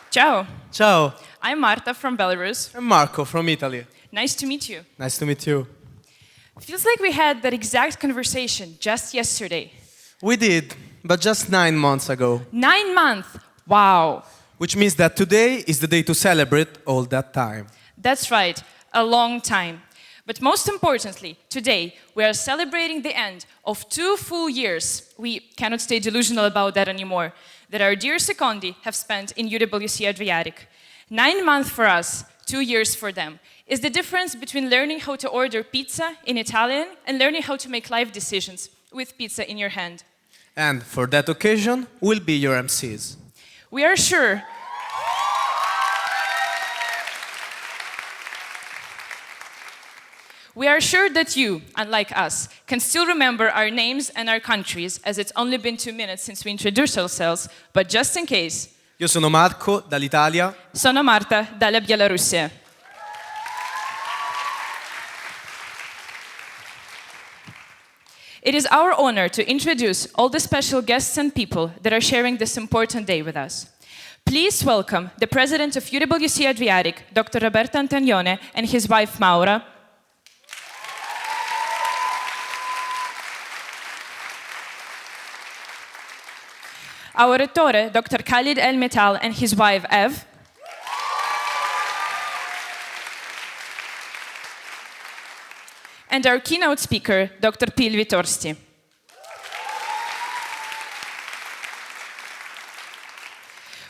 Ciao, Ciao, I'm Marta from Belarus. I'm Marco from Italy. Nice to meet you. Nice to meet you. Feels like we had that exact conversation just yesterday. We did, but just 9 months ago. 9 months! Wow! Which means that today is the day to celebrate all that time. That's right, a long time. But most importantly, today we are celebrating the end of 2 full years. We cannot stay delusional about that anymore. That our dear secondi have spent in UWC Adriatic. 9 months for us, 2 years for them. Is the difference between learning how to order pizza in Italian and learning how to make life decisions with pizza in your hand. And for that occasion, we'll be your MCs. We are sure that you, unlike us, can still remember our names and our countries, as it's only been 2 minutes since we introduced ourselves, but just in case. Io sono Marco, dall'Italia. Sono Marta, dalla Bielorussia. It is our honor to introduce all the special guests and people that are sharing this important day with us. Please welcome the president of UWC Adriatic, Dr. Roberto Antonione, and his wife Maura. Our Rettore, Dr. Khalid El Metal, and his wife Ev. And our keynote speaker, Dr. Pilvi Torsti.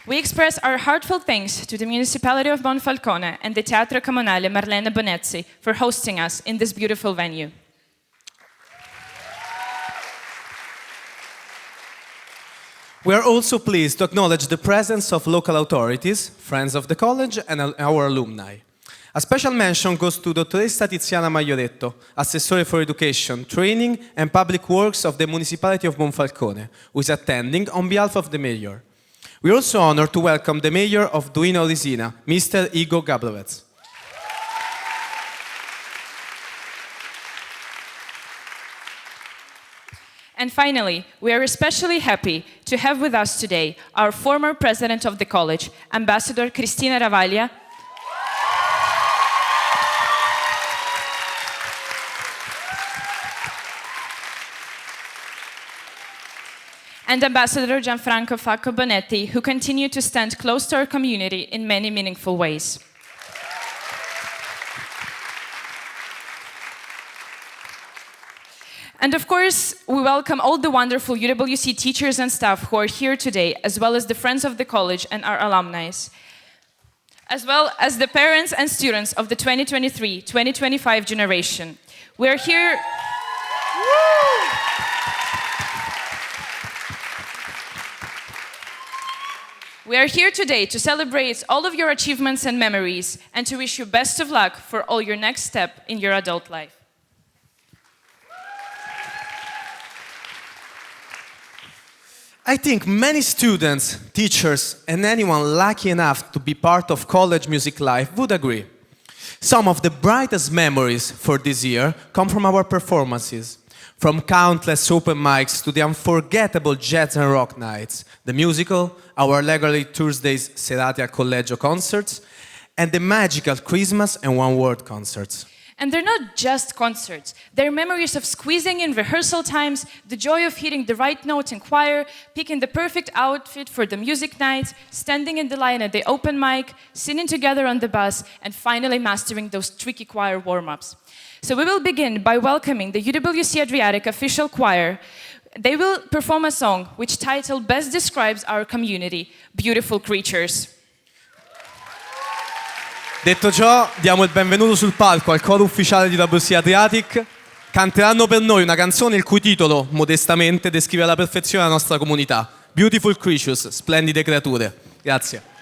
We express our heartfelt thanks to the Municipality of Monfalcone and the Teatro Comunale Marlena Bonezzi for hosting us in this beautiful venue. We are also pleased to acknowledge the presence of local authorities, friends of the college, and our alumni. A special mention goes to Dottoressa Tiziana Maioretto, Assessore for Education, Training and Public Works of the Municipality of Monfalcone, who is attending on behalf of the Mayor. We are also honored to welcome the Mayor of Duino Risina, Mr. Igor Gablovec. And finally, we are especially happy to have with us today our former president of the college, Ambassador Cristina Ravaglia, and Ambassador Gianfranco Facco Bonetti, who continue to stand close to our community in many meaningful ways. And of course, we welcome all the wonderful UWC teachers and staff who are here today, as well as the friends of the college and our alumni, as well as the parents and students of the 2023-2025 generation. We are here... We are here today to celebrate all of your achievements and memories and to wish you best of luck for all your next step in your adult life. I think many students, teachers, and anyone lucky enough to be part of college music life would agree. Some of the brightest memories for this year come from our performances. From countless open mics to the unforgettable jazz and rock nights, the musical, our regularly Tuesdays Serate al Collegio concerts, and the magical Christmas and One Word concerts. And they're not just concerts. They're memories of squeezing in rehearsal times, the joy of hitting the right notes in choir, picking the perfect outfit for the music nights, standing in the line at the open mic, singing together on the bus, and finally mastering those tricky choir warm-ups. So we will begin by welcoming the UWC Adriatic official choir. They will perform a song which title best describes our community, Beautiful Creatures. Detto ciò, diamo il benvenuto sul palco al coro ufficiale di UWC Adriatic. Canteranno per noi una canzone il cui titolo, modestamente, descrive alla perfezione la nostra comunità. Beautiful Creatures, splendide creature. Grazie.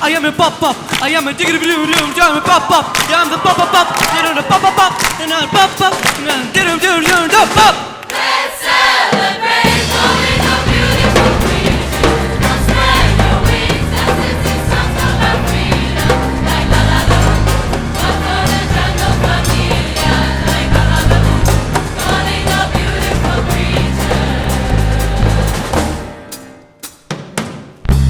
I am a pop pop. I am a diggity blue room. I am a pop pop. I am the pop pop pop. And a pop pop pop. And a pop pop. And a diddle diddle diddle pop. Let's celebrate calling a beautiful creature. Now spread your wings and sing songs about freedom. Like la la la, what for the jungle familia. Like la la la, calling a beautiful creature.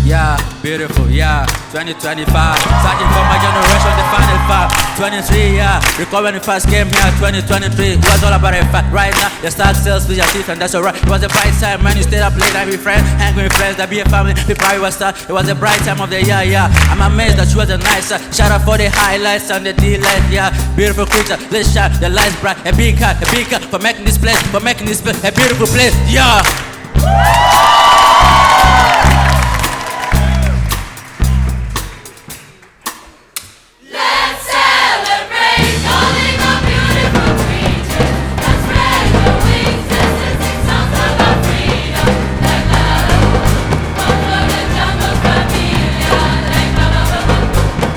Yeah, beautiful, yeah. 2025, searching for my generation, the final five. 23, yeah. Recall when we first came here, 2023. It was all about a fact. Right now, the stock sales with your teeth, and that's alright. It was a bright time, man. You stayed up late, and be friends, hang with friends, that be a family. We probably was start. It was a bright time of the year, yeah. I'm amazed that you was a nice. Shout out for the highlights and the delight, yeah. Beautiful creature, let's shine the lights bright. A big cut for making this place, a beautiful place, yeah. Let's celebrate calling a beautiful creature. Now spread your wings and sing songs about freedom. Like la la la, what for the jungle familia. Like la la la,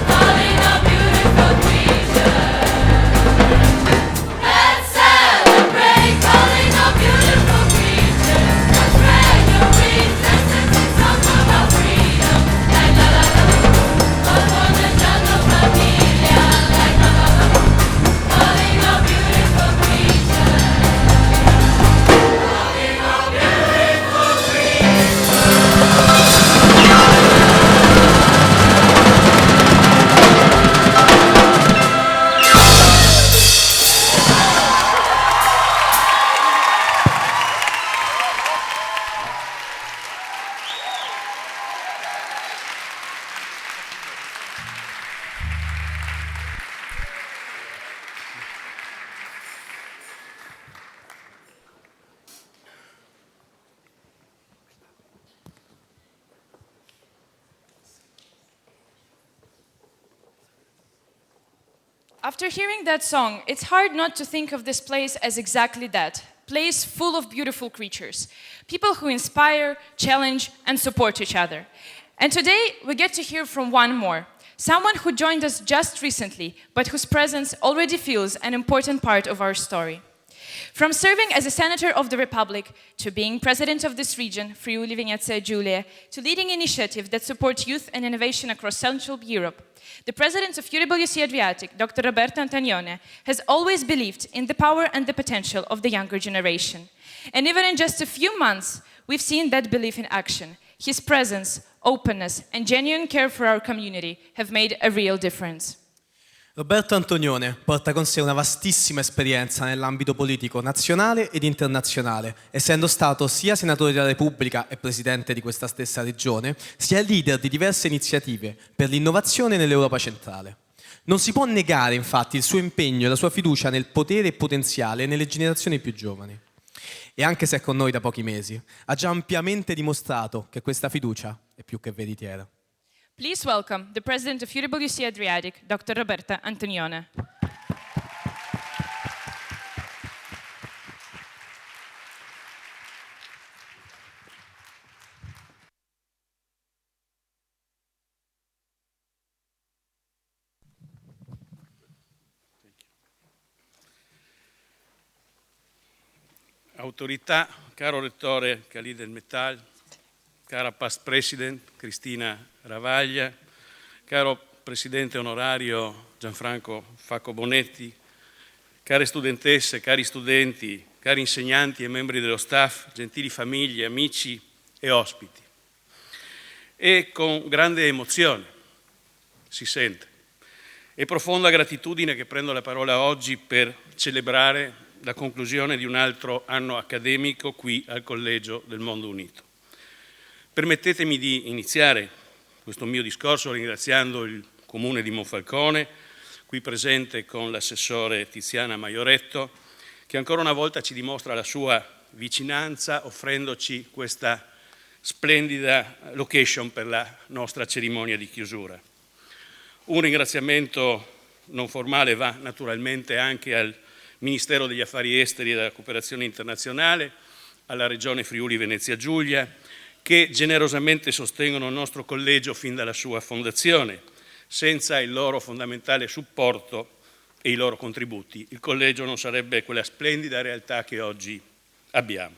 calling a beautiful creature. Let's celebrate calling a beautiful creature. Now spread your wings and sing songs about freedom. Like la la la, what for the jungle familia. Like la la la, calling a beautiful creature. Calling a beautiful creature. After hearing that song, it's hard not to think of this place as exactly that. Place full of beautiful creatures. People who inspire, challenge, and support each other. And today, we get to hear from one more. Someone who joined us just recently, but whose presence already feels an important part of our story. From serving as a senator of the Republic, to being president of this region, Friuli Venezia Giulia, to leading initiatives that support youth and innovation across Central Europe, the president of UWC Adriatic, Dr. Roberto Antonione, has always believed in the power and the potential of the younger generation. And even in just a few months, we've seen that belief in action. His presence, openness, and genuine care for our community have made a real difference. Roberto Antonione porta con sé una vastissima esperienza nell'ambito politico nazionale ed internazionale, essendo stato sia senatore della Repubblica e presidente di questa stessa regione, sia leader di diverse iniziative per l'innovazione nell'Europa centrale. Non si può negare infatti il suo impegno e la sua fiducia nel potere e potenziale nelle generazioni più giovani. E anche se è con noi da pochi mesi, ha già ampiamente dimostrato che questa fiducia è più che veritiera. Please welcome the president of UWC Adriatic, Dr. Roberta Antonione. Autorità, caro rettore Khalid El Metal, cara past president Cristina Ravaglia, caro presidente onorario Gianfranco Facco Bonetti, care studentesse, cari studenti, cari insegnanti e membri dello staff, gentili famiglie, amici e ospiti. E con grande emozione, si sente, e profonda gratitudine che prendo la parola oggi per celebrare la conclusione di un altro anno accademico qui al Collegio del Mondo Unito. Permettetemi di iniziare questo mio discorso ringraziando il Comune di Monfalcone, qui presente con l'assessore Tiziana Maioretto, che ancora una volta ci dimostra la sua vicinanza offrendoci questa splendida location per la nostra cerimonia di chiusura. Un ringraziamento non formale va naturalmente anche al Ministero degli Affari Esteri e della Cooperazione Internazionale, alla Regione Friuli Venezia Giulia, che generosamente sostengono il nostro collegio fin dalla sua fondazione. Senza il loro fondamentale supporto e i loro contributi, il collegio non sarebbe quella splendida realtà che oggi abbiamo.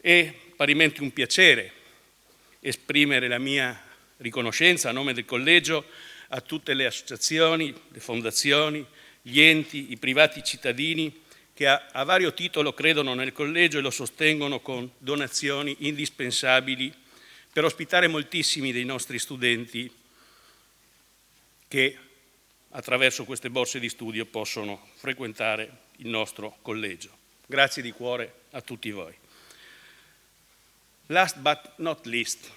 È parimenti un piacere esprimere la mia riconoscenza a nome del collegio a tutte le associazioni, le fondazioni, gli enti, i privati cittadini che a vario titolo credono nel collegio e lo sostengono con donazioni indispensabili per ospitare moltissimi dei nostri studenti che attraverso queste borse di studio possono frequentare il nostro collegio. Grazie di cuore a tutti voi. Last but not least,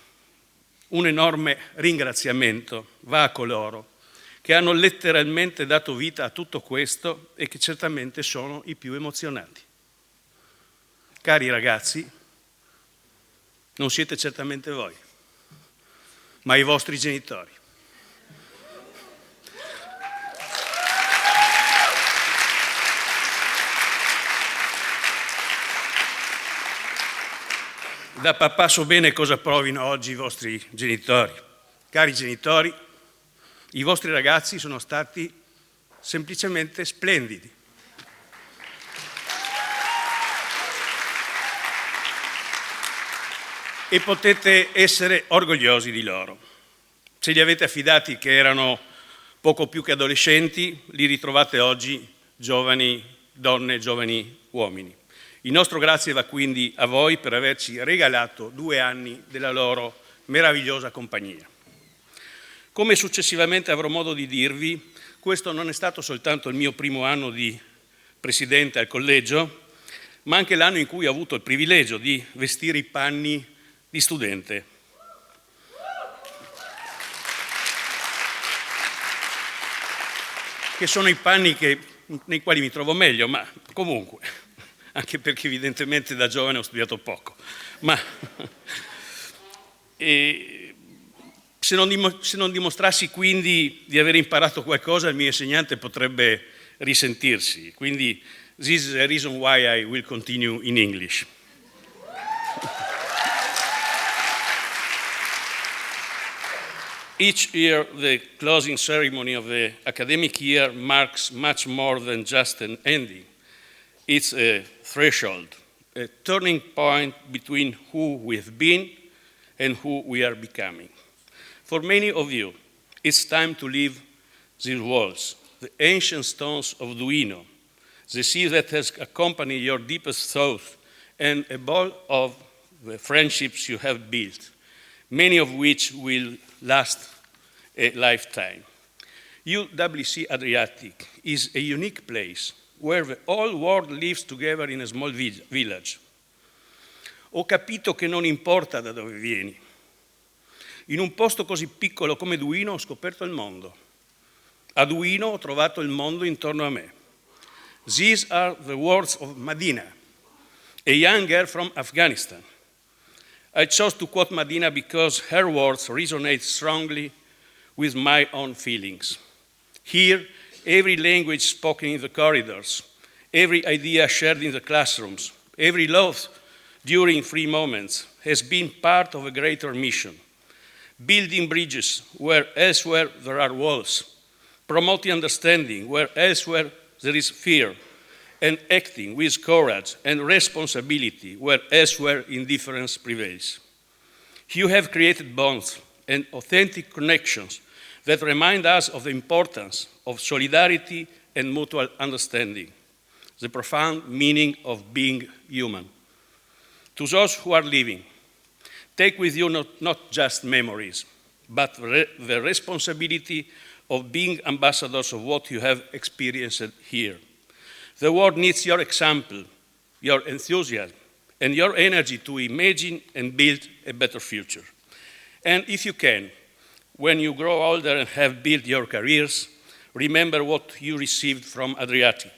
un enorme ringraziamento va a coloro che hanno letteralmente dato vita a tutto questo e che certamente sono i più emozionati. Cari ragazzi, non siete certamente voi, ma i vostri genitori. Da papà so bene cosa provino oggi i vostri genitori. Cari genitori, i vostri ragazzi sono stati semplicemente splendidi. E potete essere orgogliosi di loro. Se li avete affidati che erano poco più che adolescenti, li ritrovate oggi giovani donne, giovani uomini. Il nostro grazie va quindi a voi per averci regalato 2 anni della loro meravigliosa compagnia. Come successivamente avrò modo di dirvi, questo non è stato soltanto il mio primo anno di presidente al collegio, ma anche l'anno in cui ho avuto il privilegio di vestire i panni di studente. Che sono i panni nei quali mi trovo meglio, ma comunque, anche perché evidentemente da giovane ho studiato poco. Ma se non dimostrassi quindi di aver imparato qualcosa, il mio insegnante potrebbe risentirsi. Quindi, this is the reason why I will continue in English. Each year, the closing ceremony of the academic year marks much more than just an ending. It's a threshold, a turning point between who we've been and who we are becoming. For many of you, it's time to leave these walls, the ancient stones of Duino, the sea that has accompanied your deepest thoughts, and a ball of the friendships you have built, many of which will last a lifetime. UWC Adriatic is a unique place where the whole world lives together in a small village. Ho capito che non importa da dove vieni. In un posto così piccolo come Duino ho scoperto il mondo. A Duino ho trovato il mondo intorno a me. These are the words of Madina, a young girl from Afghanistan. I chose to quote Madina because her words resonate strongly with my own feelings. Here, every language spoken in the corridors, every idea shared in the classrooms, every love during free moments has been part of a greater mission. Building bridges where elsewhere there are walls, promoting understanding where elsewhere there is fear, and acting with courage and responsibility where elsewhere indifference prevails. You have created bonds and authentic connections that remind us of the importance of solidarity and mutual understanding, the profound meaning of being human. To those who are living, take with you not just memories, but the responsibility of being ambassadors of what you have experienced here. The world needs your example, your enthusiasm, and your energy to imagine and build a better future. And if you can, when you grow older and have built your careers, remember what you received from Adriatic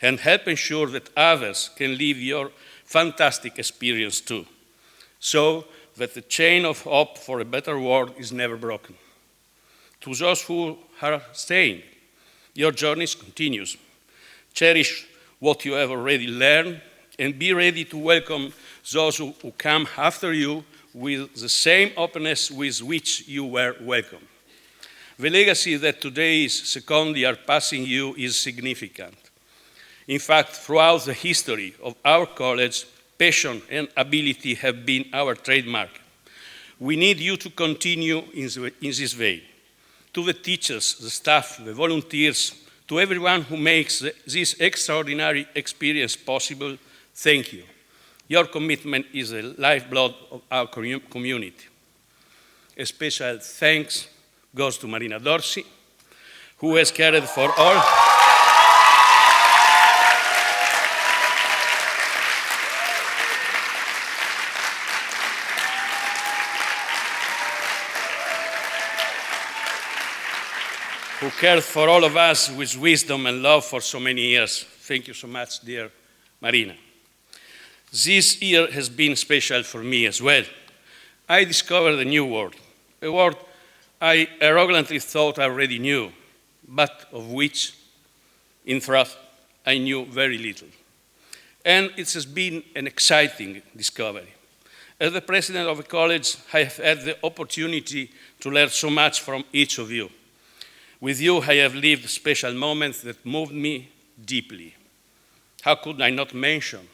and help ensure that others can live your fantastic experience too, so that the chain of hope for a better world is never broken. To those who are staying, your journey continues. Cherish what you have already learned and be ready to welcome those who come after you with the same openness with which you were welcome. The legacy that today's second year passing you is significant. In fact, throughout the history of our college, passion and ability have been our trademark. We need you to continue in this vein. To the teachers, the staff, the volunteers, to everyone who makes this extraordinary experience possible, thank you. Your commitment is the lifeblood of our community. A special thanks goes to Marlena Bonezzi, who has cared for all. Who cared for all of us with wisdom and love for so many years. Thank you so much, dear Marina. This year has been special for me as well. I discovered a new word, a word I arrogantly thought I already knew, but of which, in truth, I knew very little. And it has been an exciting discovery. As the president of the college, I have had the opportunity to learn so much from each of you. With you, I have lived special moments that moved me deeply. How could I not mention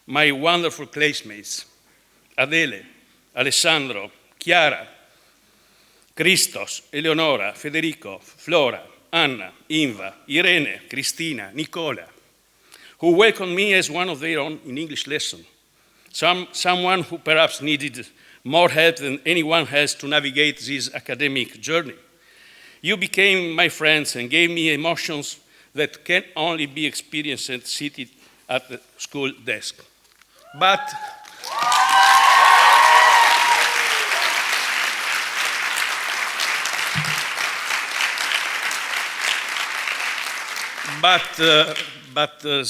my wonderful classmates, Adele, Alessandro, Chiara, Christos, Eleonora, Federico, Flora, Anna, Inva, Irene, Cristina, Nicola, who welcomed me as one of their own in English lesson. Someone who perhaps needed more help than anyone else to navigate this academic journey. You became my friends and gave me emotions that can only be experienced seated at the school desk. But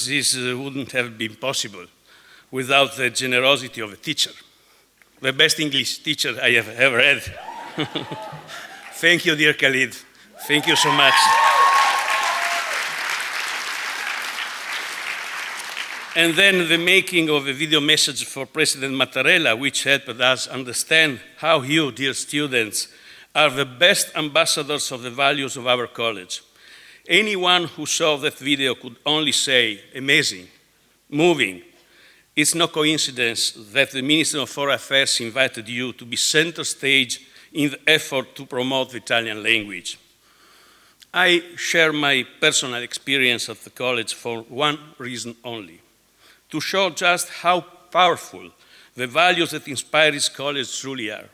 this wouldn't have been possible without the generosity of a teacher, the best English teacher I have ever had. Thank you, dear Khalid. Thank you so much. And then the making of a video message for President Mattarella, which helped us understand how you, dear students, are the best ambassadors of the values of our college. Anyone who saw that video could only say, amazing, moving. It's no coincidence that the Minister of Foreign Affairs invited you to be center stage in the effort to promote the Italian language. I share my personal experience at the college for one reason only, to show just how powerful the values that inspire this college truly are.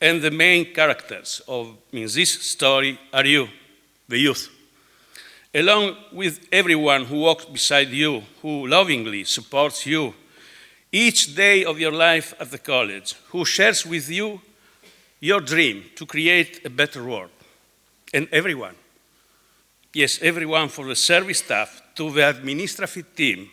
And the main characters in this story are you, the youth. Along with everyone who walks beside you, who lovingly supports you each day of your life at the college, who shares with you your dream to create a better world. And everyone, yes, everyone, from the service staff to the administrative team,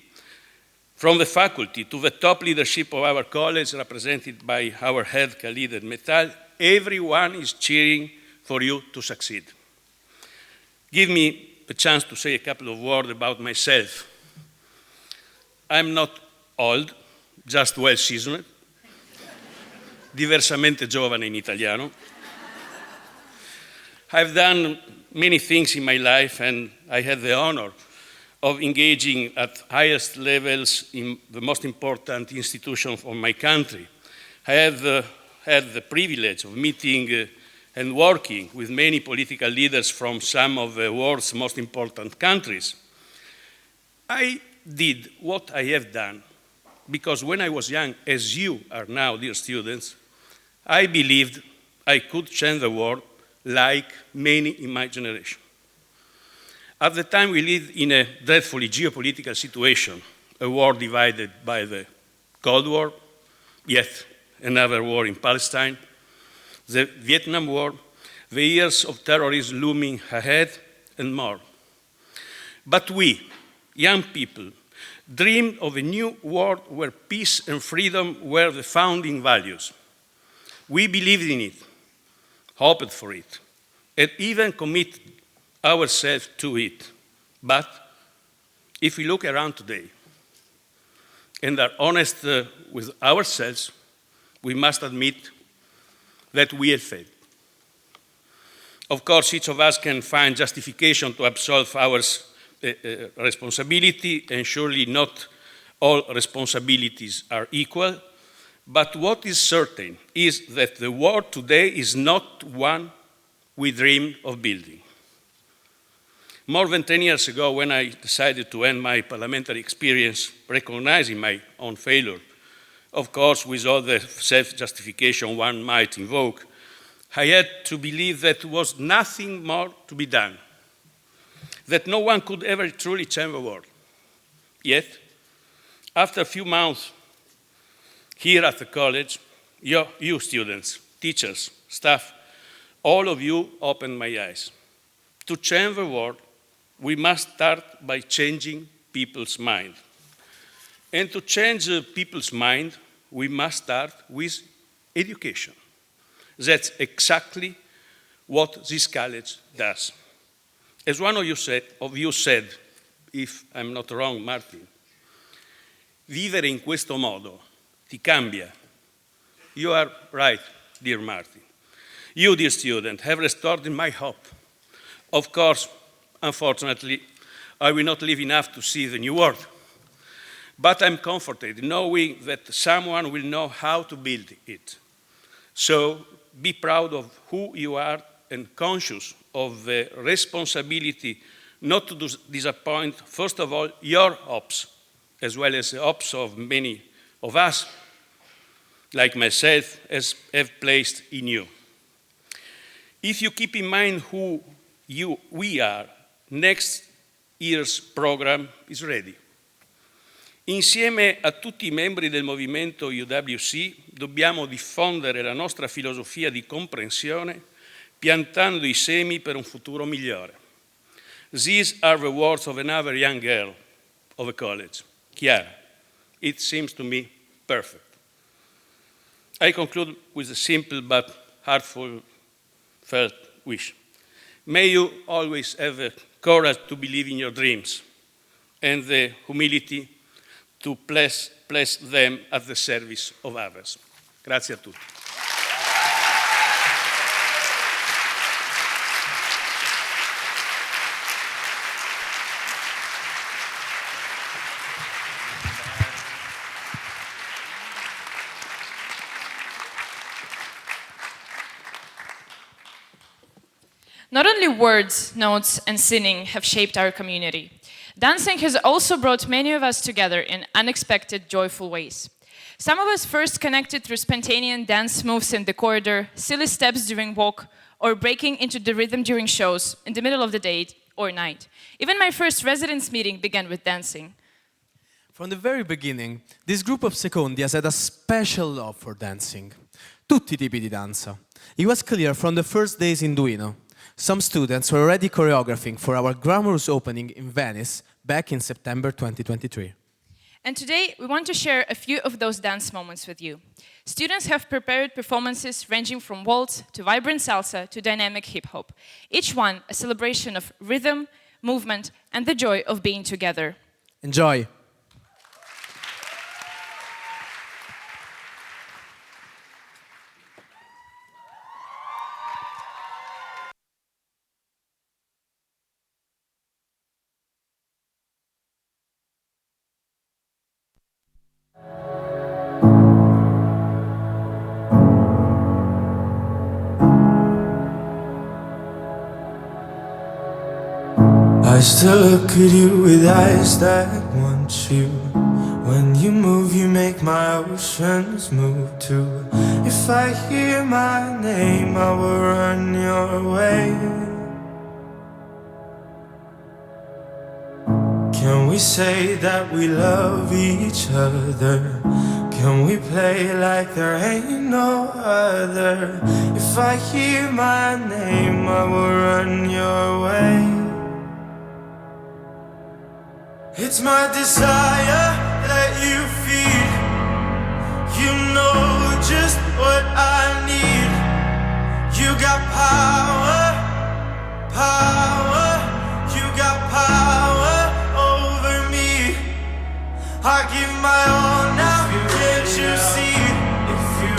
from the faculty to the top leadership of our college, represented by our head, Khalid and Metal, everyone is cheering for you to succeed. Give me a chance to say a couple of words about myself. I'm not old, just well-seasoned, diversamente giovane in italiano. I've done many things in my life, and I had the honor of engaging at highest levels in the most important institutions of my country. I have had the privilege of meeting and working with many political leaders from some of the world's most important countries. I did what I have done because when I was young, as you are now, dear students, I believed I could change the world like many in my generation. At the time, we lived in a dreadfully geopolitical situation, a war divided by the Cold War, yet another war in Palestine, the Vietnam War, the years of terrorism looming ahead, and more. But we, young people, dreamed of a new world where peace and freedom were the founding values. We believed in it, hoped for it, and even committed ourselves to it. But if we look around today and are honest with ourselves, we must admit that we have failed. Of course, each of us can find justification to absolve our responsibility, and surely not all responsibilities are equal. But what is certain is that the world today is not one we dreamed of building. More than 10 years ago, when I decided to end my parliamentary experience, recognizing my own failure, of course, with all the self-justification one might invoke, I had to believe that there was nothing more to be done, that no one could ever truly change the world. Yet, after a few months here at the college, you students, teachers, staff, all of you opened my eyes. To change the world, we must start by changing people's mind. And to change people's mind, we must start with education. That's exactly what this college does. As one of you said, if I'm not wrong, Martin, vivere in questo modo ti cambia. You are right, dear Martin. You, dear student, have restored my hope. Of course, unfortunately, I will not live enough to see the new world. But I'm comforted knowing that someone will know how to build it. So be proud of who you are and conscious of the responsibility not to disappoint, first of all, your hopes, as well as the hopes of many of us, like myself, have placed in you. If you keep in mind who we are, next year's program is ready. Insieme a tutti I membri del movimento UWC dobbiamo diffondere la nostra filosofia di comprensione, piantando I semi per un futuro migliore. These are the words of another young girl of the college, Chiara. It seems to me perfect. I conclude with a simple but heartfelt wish. May you always have the courage to believe in your dreams and the humility to place them at the service of others. Grazie a tutti. Not only words, notes, and singing have shaped our community. Dancing has also brought many of us together in unexpected, joyful ways. Some of us first connected through spontaneous dance moves in the corridor, silly steps during walk, or breaking into the rhythm during shows in the middle of the day or night. Even my first residence meeting began with dancing. From the very beginning, this group of secondi has had a special love for dancing. Tutti I tipi di danza. It was clear from the first days in Duino. Some students were already choreographing for our glamorous opening in Venice back in September 2023. And today, we want to share a few of those dance moments with you. Students have prepared performances ranging from waltz to vibrant salsa to dynamic hip-hop. Each one a celebration of rhythm, movement, and the joy of being together. Enjoy! I still look at you with eyes that want you. When you move, you make my oceans move too. If I hear my name, I will run your way. Can we say that we love each other? Can we play like there ain't no other? If I hear my name, I will run your way. It's my desire that you feed. You know just what I need. You got power, power. You got power over me. I give my all now, can't you see? If you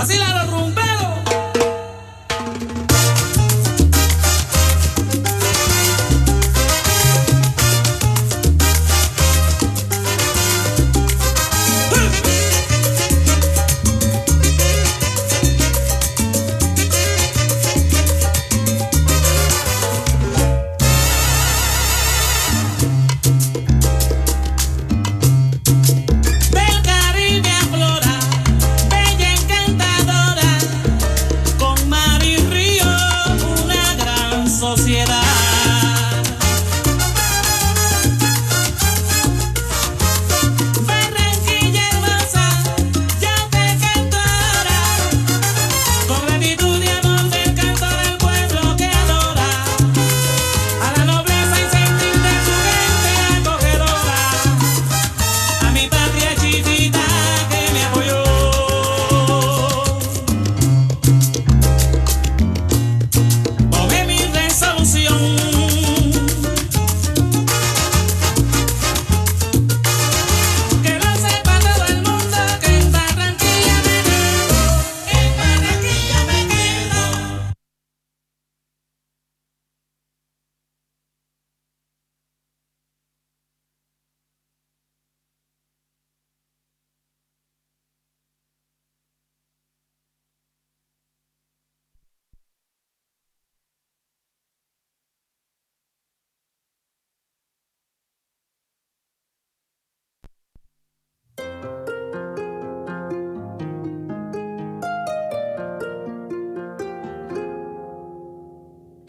Vacila los rumberos. Del Caribe aflora, bella encantadora, con mar y río una gran sociedad. Barranquilla hermosa, yo te canto ahora, con gratitud y amor del cantor al pueblo que adora, a la nobleza y sentir de su gente acogedora, a mi patria chiquita que me apoyó. Tomé mi resolución, que lo sepa todo el mundo, que en Barranquilla me quedo, en Barranquilla me quedo.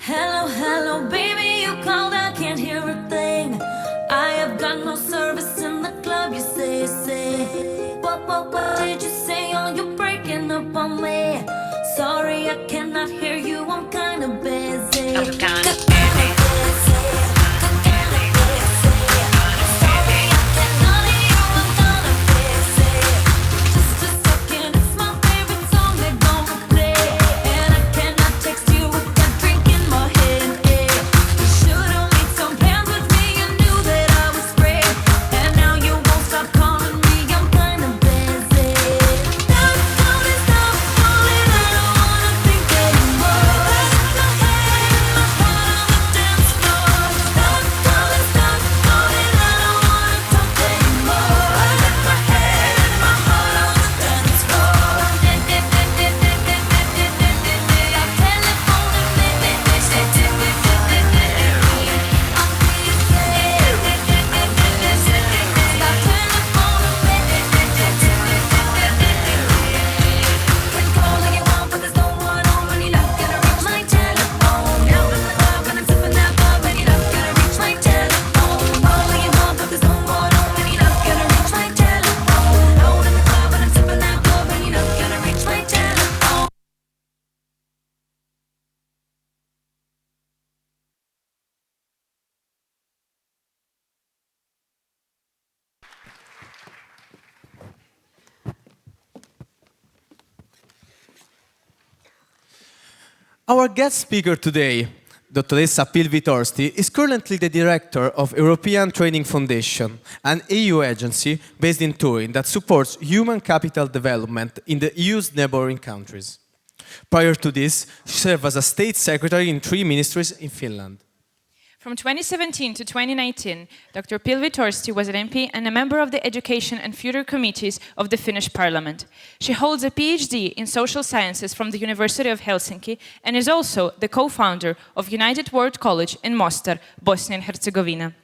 Hello, hello, baby, you called, I can't hear a thing. I have got no service in the club, you say. What did you say? Oh, you're breaking up on me. Sorry, I cannot hear you, I'm kinda busy. I'm kinda busy. Our guest speaker today, Dottoressa Pilvi Torsti, is currently the director of European Training Foundation, an EU agency based in Turin that supports human capital development in the EU's neighboring countries. Prior to this, she served as a state secretary in 3 ministries in Finland. From 2017 to 2019, Dr. Pilvi Torsti was an MP and a member of the Education and Future Committees of the Finnish Parliament. She holds a PhD in Social Sciences from the University of Helsinki and is also the co-founder of United World College in Mostar, Bosnia and Herzegovina.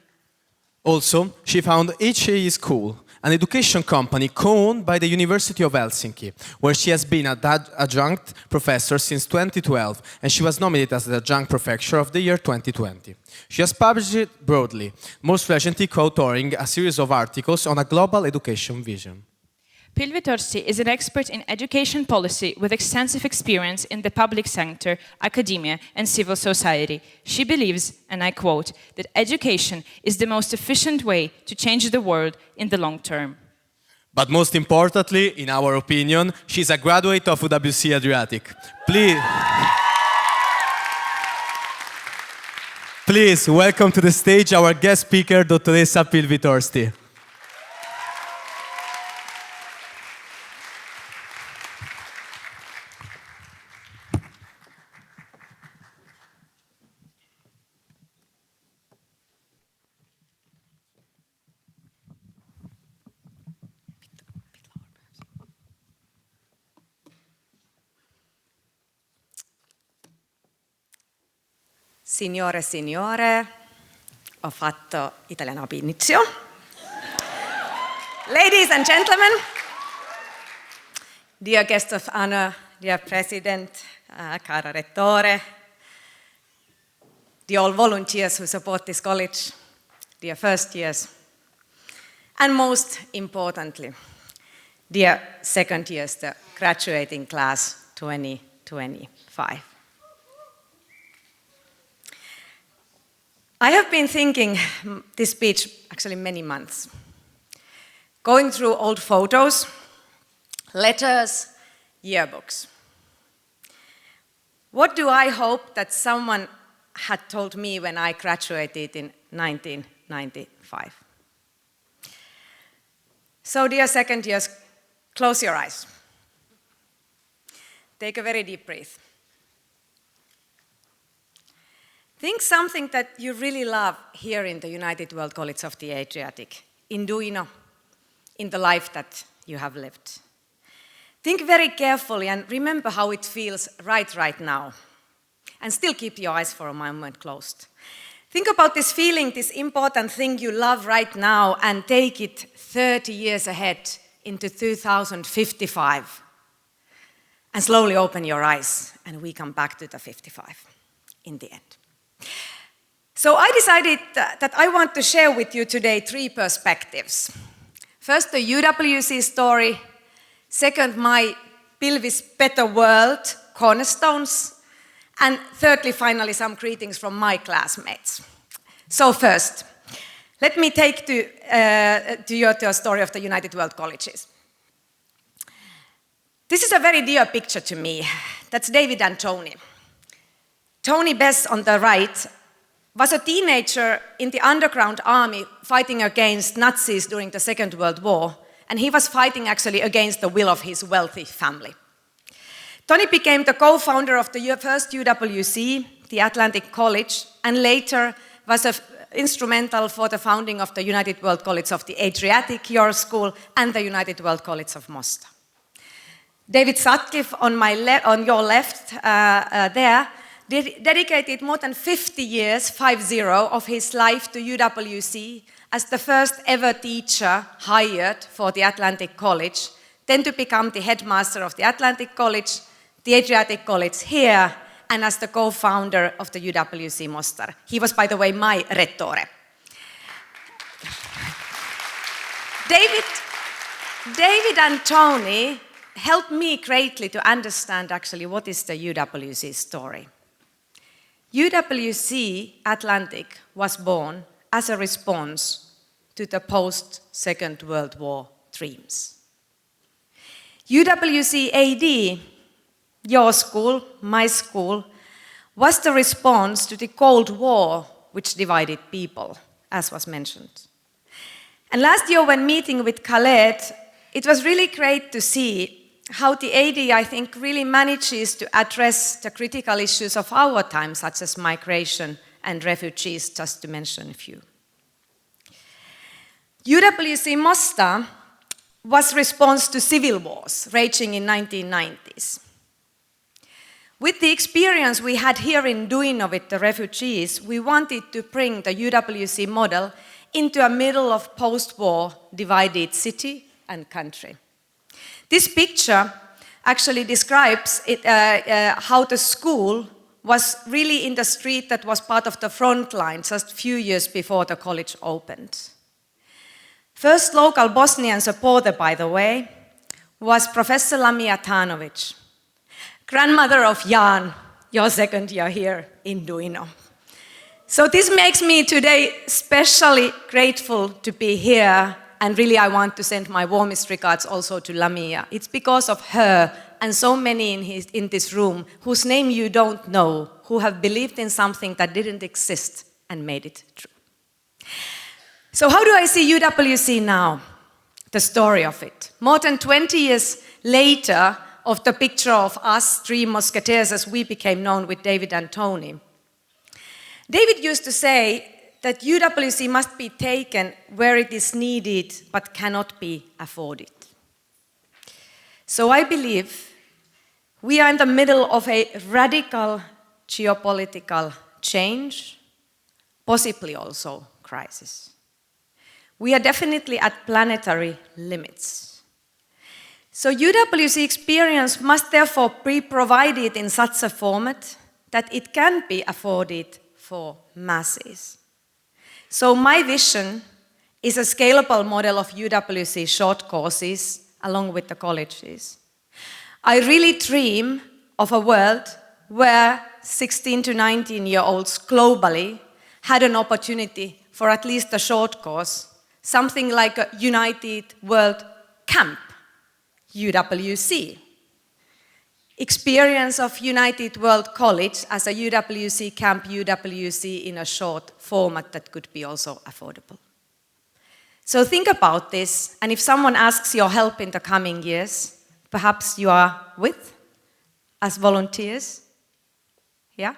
Also, she founded HAE School, an education company co-owned by the University of Helsinki, where she has been an adjunct professor since 2012, and she was nominated as the adjunct professor of the year 2020. She has published broadly, most recently co-authoring a series of articles on a global education vision. Pilvi Torsti is an expert in education policy with extensive experience in the public sector, academia, and civil society. She believes, and I quote, that education is the most efficient way to change the world in the long term. But most importantly, in our opinion, she's a graduate of UWC Adriatic. Please welcome to the stage our guest speaker, Dottoressa Pilvi Torsti. Signore e signore, ho fatto italiano ab inizio. Ladies and gentlemen, dear guest of honor, dear president, cara rettore, dear all volunteers who support this college, dear first years, and most importantly, dear second years, the graduating class 2025. I have been thinking this speech actually many months, going through old photos, letters, yearbooks. What do I hope that someone had told me when I graduated in 1995? So dear second years, close your eyes. Take a very deep breath. Think something that you really love here in the United World College of the Adriatic, in Duino, in the life that you have lived. Think very carefully and remember how it feels right now. And still keep your eyes for a moment closed. Think about this feeling, this important thing you love right now, and take it 30 years ahead into 2055. And slowly open your eyes, and we come back to the 55 in the end. So I decided that I want to share with you today 3 perspectives. First, the UWC story. Second, my Pilvis Better World cornerstones. And thirdly, finally, some greetings from my classmates. So first, let me take you to the story of the United World Colleges. This is a very dear picture to me. That's David and Tony. Tony Bess on the right was a teenager in the underground army fighting against Nazis during the Second World War, and he was fighting actually against the will of his wealthy family. Tony became the co-founder of the first UWC, the Atlantic College, and later was instrumental for the founding of the United World College of the Adriatic, your school, and the United World College of Mosta. David Sutcliffe on your left there dedicated more than 50 years, 50, of his life to UWC as the first ever teacher hired for the Atlantic College, then to become the headmaster of the Atlantic College, the Adriatic College here, and as the co-founder of the UWC Mostar. He was, by the way, my rettore. David and Tony helped me greatly to understand actually what is the UWC story. UWC Atlantic was born as a response to the post-Second World War dreams. UWC AD, your school, my school, was the response to the Cold War, which divided people, as was mentioned. And last year when meeting with Khaled, it was really great to see how the AD, I think, really manages to address the critical issues of our time, such as migration and refugees, just to mention a few. UWC Mosta was response to civil wars raging in 1990s. With the experience we had here in Duino with the refugees, we wanted to bring the UWC model into a middle of post-war divided city and country. This picture actually describes how the school was really in the street that was part of the front line just a few years before the college opened. First local Bosnian supporter, by the way, was Professor Lamia Tanovic, grandmother of Jan, your second year here in Duino. So this makes me today especially grateful to be here. And really, I want to send my warmest regards also to Lamia. It's because of her and so many in this room whose name you don't know, who have believed in something that didn't exist and made it true. So how do I see UWC now? The story of it. More than 20 years later of the picture of us, 3 musketeers, as we became known with David and Tony. David used to say that UWC must be taken where it is needed but cannot be afforded. So I believe we are in the middle of a radical geopolitical change, possibly also crisis. We are definitely at planetary limits. So UWC experience must therefore be provided in such a format that it can be afforded for masses. So my vision is a scalable model of UWC short courses along with the colleges. I really dream of a world where 16 to 19-year-olds globally had an opportunity for at least a short course, something like a United World Camp, UWC. Experience of United World College as a UWC camp, UWC in a short format that could be also affordable. So think about this, and if someone asks your help in the coming years, perhaps you are with as volunteers. Yeah?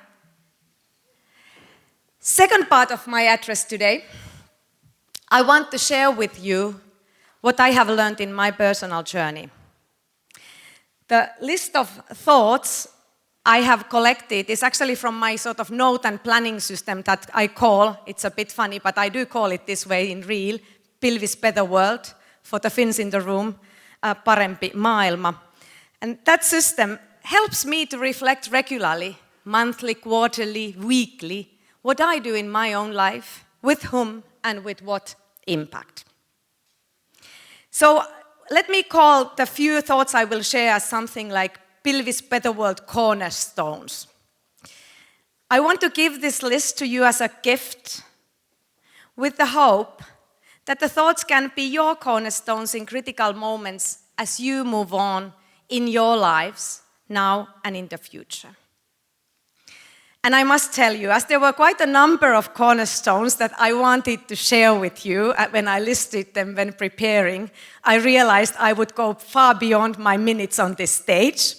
Second part of my address today, I want to share with you what I have learned in my personal journey. The list of thoughts I have collected is actually from my sort of note and planning system that I call, it's a bit funny, but I do call it this way in real, Pilvis Better World, for the Finns in the room, Parempi maailma. And that system helps me to reflect regularly, monthly, quarterly, weekly, what I do in my own life, with whom and with what impact. So let me call the few thoughts I will share as something like Pilvis Better World cornerstones. I want to give this list to you as a gift with the hope that the thoughts can be your cornerstones in critical moments as you move on in your lives now and in the future. And I must tell you, as there were quite a number of cornerstones that I wanted to share with you when I listed them when preparing, I realized I would go far beyond my minutes on this stage.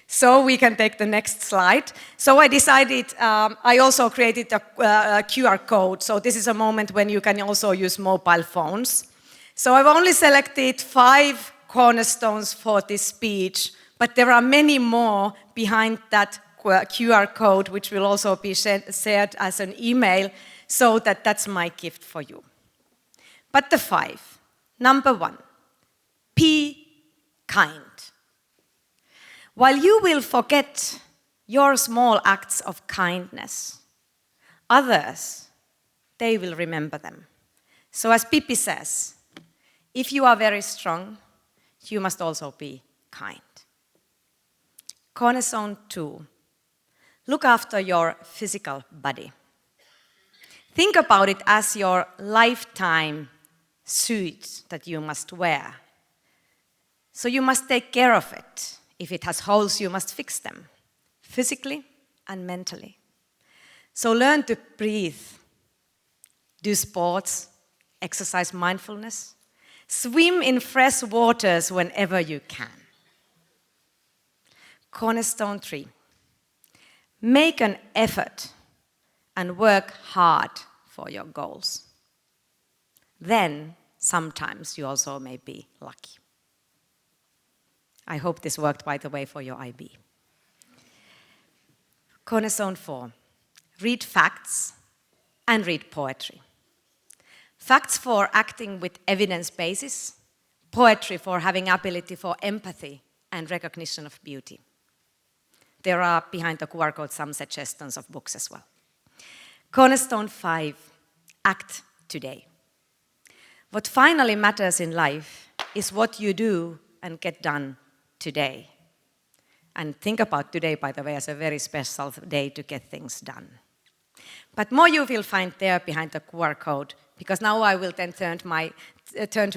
So we can take the next slide. So I decided, I also created a QR code. So this is a moment when you can also use mobile phones. So I've only selected 5 cornerstones for this speech, but there are many more behind that QR code, which will also be shared as an email, so that's my gift for you. But the 5. Number 1, be kind. While you will forget your small acts of kindness, others, they will remember them. So as Pippi says, if you are very strong, you must also be kind. Cornerstone 2. Look after your physical body. Think about it as your lifetime suit that you must wear. So you must take care of it. If it has holes, you must fix them, physically and mentally. So learn to breathe, do sports, exercise mindfulness, swim in fresh waters whenever you can. Cornerstone 3. Make an effort and work hard for your goals. Then, sometimes you also may be lucky. I hope this worked, by the way, for your IB. Cornerstone 4. Read facts and read poetry. Facts for acting with evidence basis, poetry for having ability for empathy and recognition of beauty. There are behind the QR code some suggestions of books as well. Cornerstone 5, act today. What finally matters in life is what you do and get done today. And think about today, by the way, as a very special day to get things done. But more you will find there behind the QR code, because now I will then turn to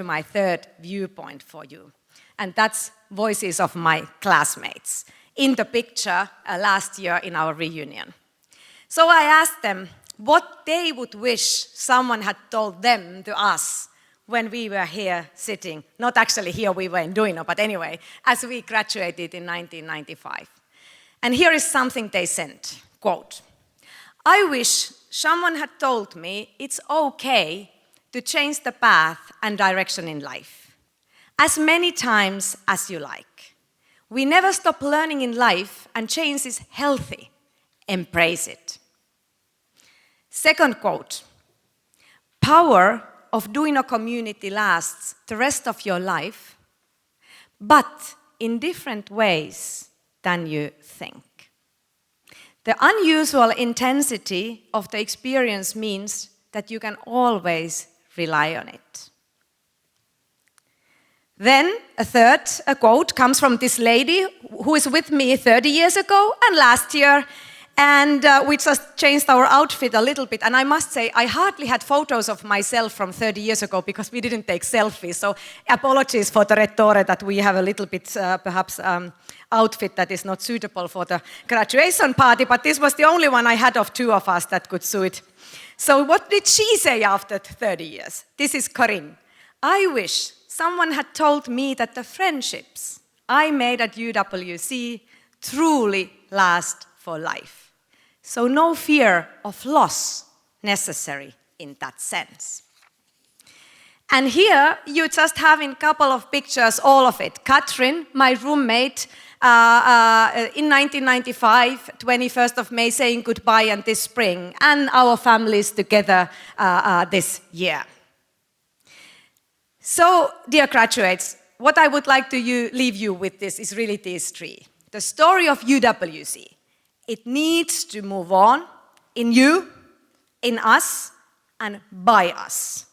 my third viewpoint for you. And that's voices of my classmates in the picture last year in our reunion. So I asked them what they would wish someone had told them to us when we were here sitting, not actually here, we were in Duino, but anyway, as we graduated in 1995. And here is something they sent, quote, "I wish someone had told me it's okay to change the path and direction in life, as many times as you like. We never stop learning in life, and change is healthy. Embrace it." Second quote, power of Duino community lasts the rest of your life, but in different ways than you think. The unusual intensity of the experience means that you can always rely on it. Then a third quote comes from this lady who is with me 30 years ago and last year, and we just changed our outfit a little bit. And I must say, I hardly had photos of myself from 30 years ago because we didn't take selfies. So apologies for the Rettore that we have a little bit perhaps outfit that is not suitable for the graduation party, but this was the only one I had of two of us that could suit. So what did she say after 30 years? This is Corinne. I wish someone had told me that the friendships I made at UWC truly last for life. So no fear of loss necessary in that sense. And here you just have in a couple of pictures all of it. Katrin, my roommate, in 1995, 21st of May, saying goodbye, and this spring, and our families together this year. So, dear graduates, what I would like to leave you with this is really these three. The story of UWC. It needs to move on in you, in us, and by us.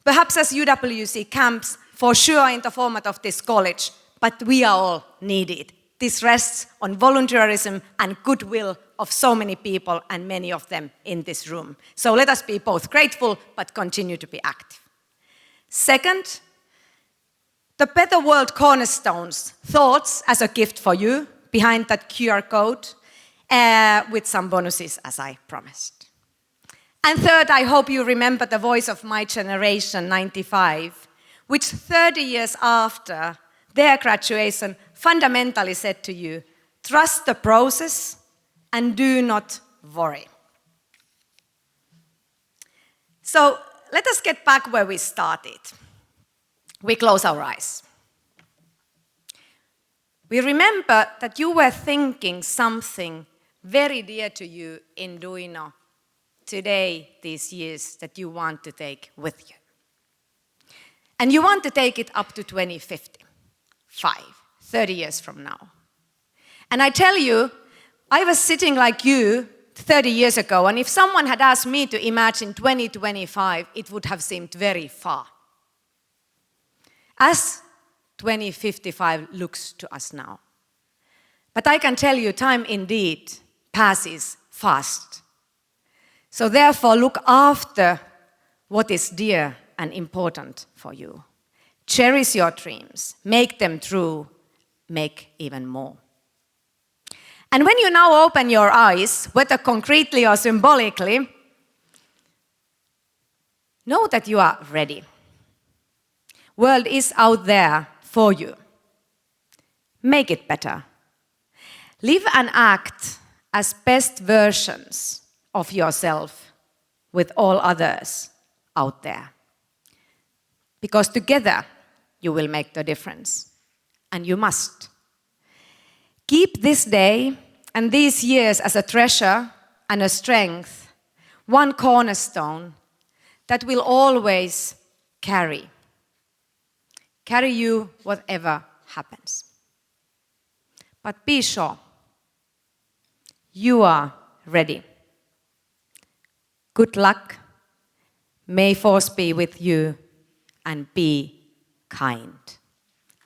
Perhaps as UWC camps, for sure in the format of this college, but we are all needed. This rests on volunteerism and goodwill of so many people, and many of them in this room. So let us be both grateful, but continue to be active. Second, the Better World Cornerstones, thoughts as a gift for you, behind that QR code, with some bonuses, as I promised. And third, I hope you remember the voice of my generation, 95, which 30 years after their graduation fundamentally said to you, trust the process and do not worry. So let us get back where we started. We close our eyes. We remember that you were thinking something very dear to you in Duino today, these years, that you want to take with you. And you want to take it up to 2050, 30 years from now. And I tell you, I was sitting like you 30 years ago, and if someone had asked me to imagine 2025, it would have seemed very far. As 2055 looks to us now. But I can tell you, time indeed passes fast. So therefore, look after what is dear and important for you. Cherish your dreams, make them true, make even more. And when you now open your eyes, whether concretely or symbolically, know that you are ready. World is out there for you. Make it better. Live and act as best versions of yourself with all others out there. Because together you will make the difference. And you must. Keep this day and these years as a treasure and a strength, one cornerstone that will always carry you whatever happens. But be sure, you are ready. Good luck. May force be with you, and be kind.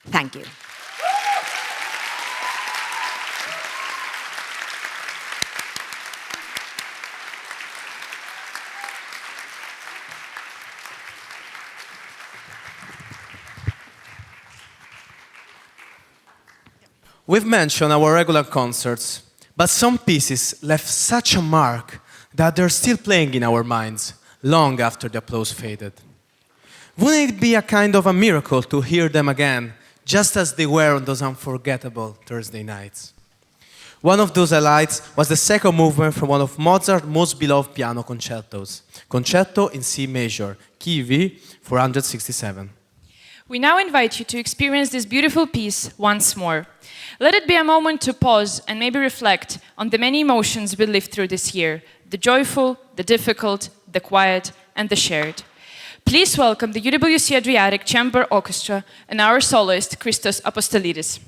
Thank you. We've mentioned our regular concerts, but some pieces left such a mark that they're still playing in our minds long after the applause faded. Wouldn't it be a kind of a miracle to hear them again, just as they were on those unforgettable Thursday nights? One of those highlights was the second movement from one of Mozart's most beloved piano concertos, Concerto in C major, Key V 467. We now invite you to experience this beautiful piece once more. Let it be a moment to pause and maybe reflect on the many emotions we lived through this year, the joyful, the difficult, the quiet, and the shared. Please welcome the UWC Adriatic Chamber Orchestra and our soloist, Christos Apostolidis.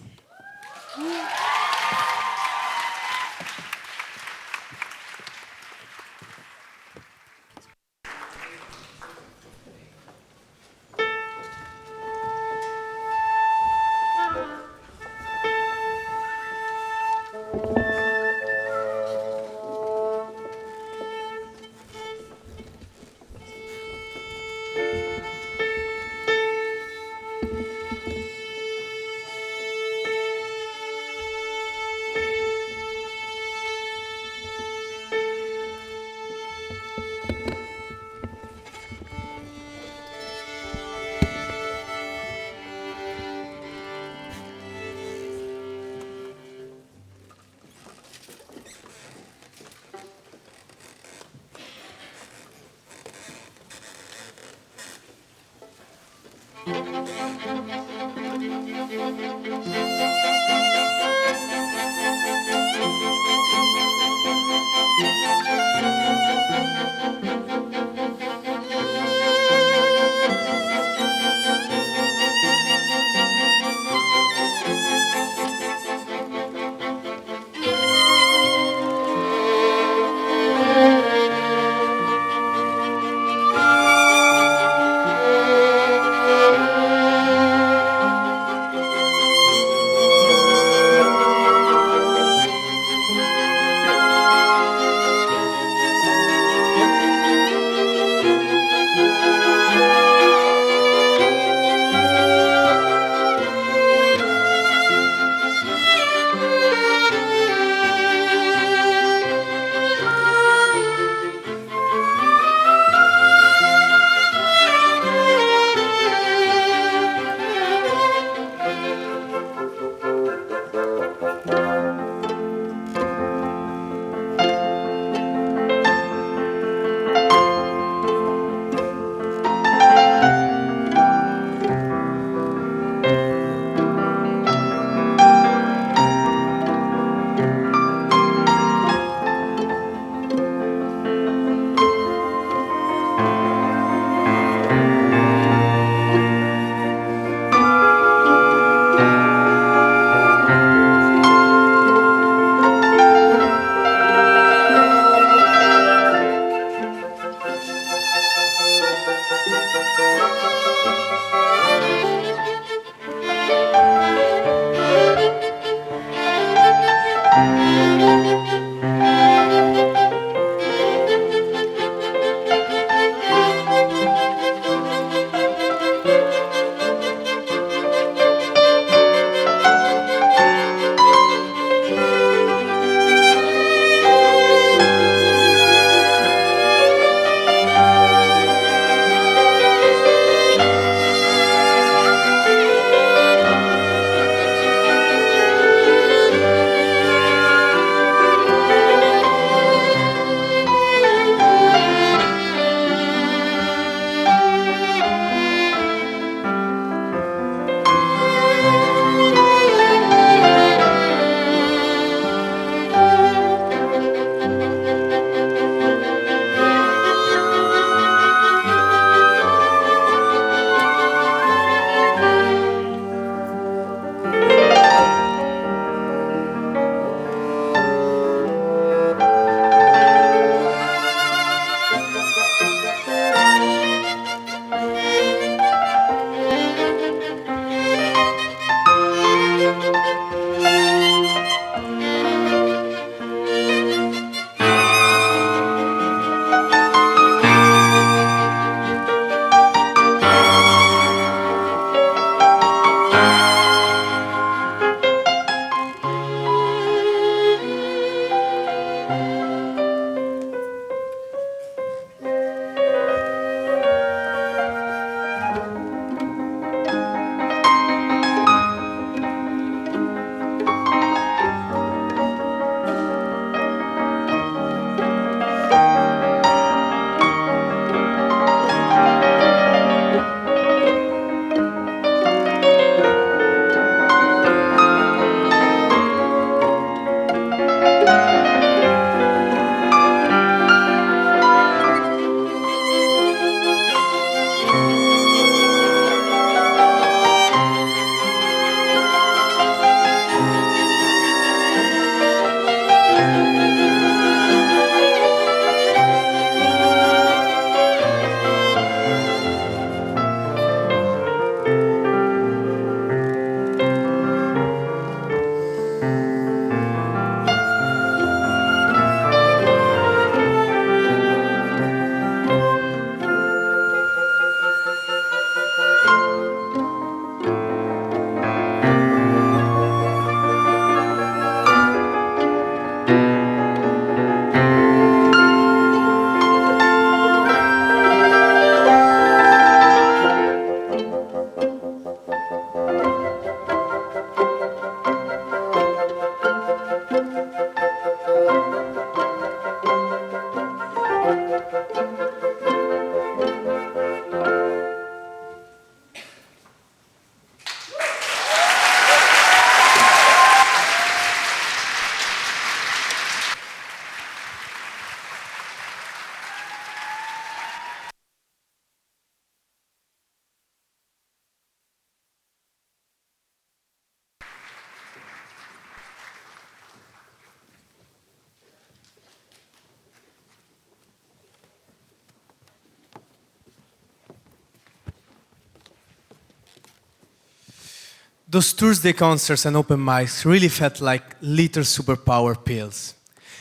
Those Thursday concerts and open mics really felt like little superpower pills.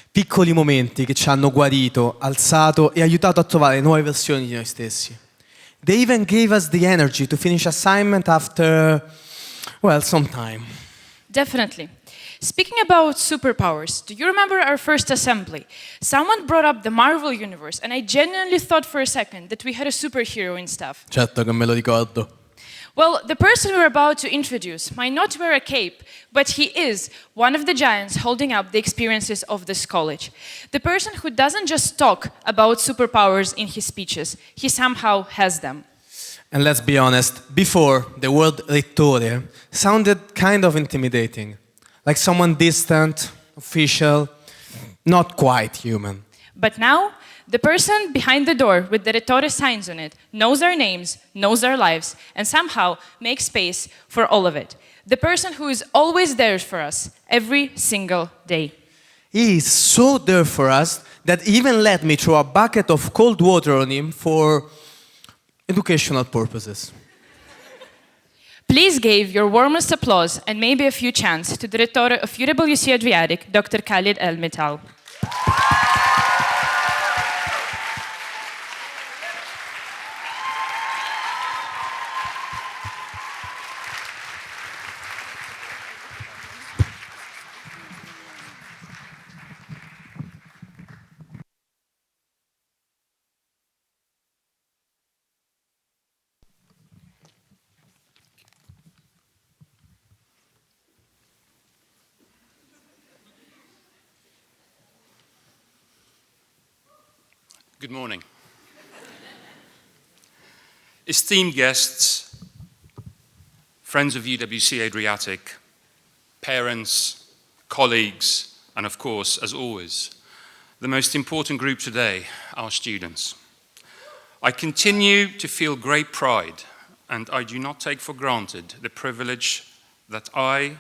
Piccoli momenti che ci hanno guarito, alzato e aiutato a trovare nuove versioni di noi stessi. They even gave us the energy to finish assignment after, well, some time. Definitely. Speaking about superpowers, do you remember our first assembly? Someone brought up the Marvel universe, and I genuinely thought for a second that we had a superhero in staff. Certo che me lo ricordo. Well, the person we're about to introduce might not wear a cape, but he is one of the giants holding up the experiences of this college. The person who doesn't just talk about superpowers in his speeches, he somehow has them. And let's be honest, before, the word rettore sounded kind of intimidating. Like someone distant, official, not quite human. But now, the person behind the door with the Rettore signs on it knows our names, knows our lives, and somehow makes space for all of it. The person who is always there for us, every single day. He is so there for us that he even let me throw a bucket of cold water on him for educational purposes. Please give your warmest applause and maybe a few chants to the Rettore of UWC Adriatic, Dr. Khalid El-Metal. Good morning. Esteemed guests, friends of UWC Adriatic, parents, colleagues, and of course, as always, the most important group today, our students. I continue to feel great pride, and I do not take for granted the privilege that I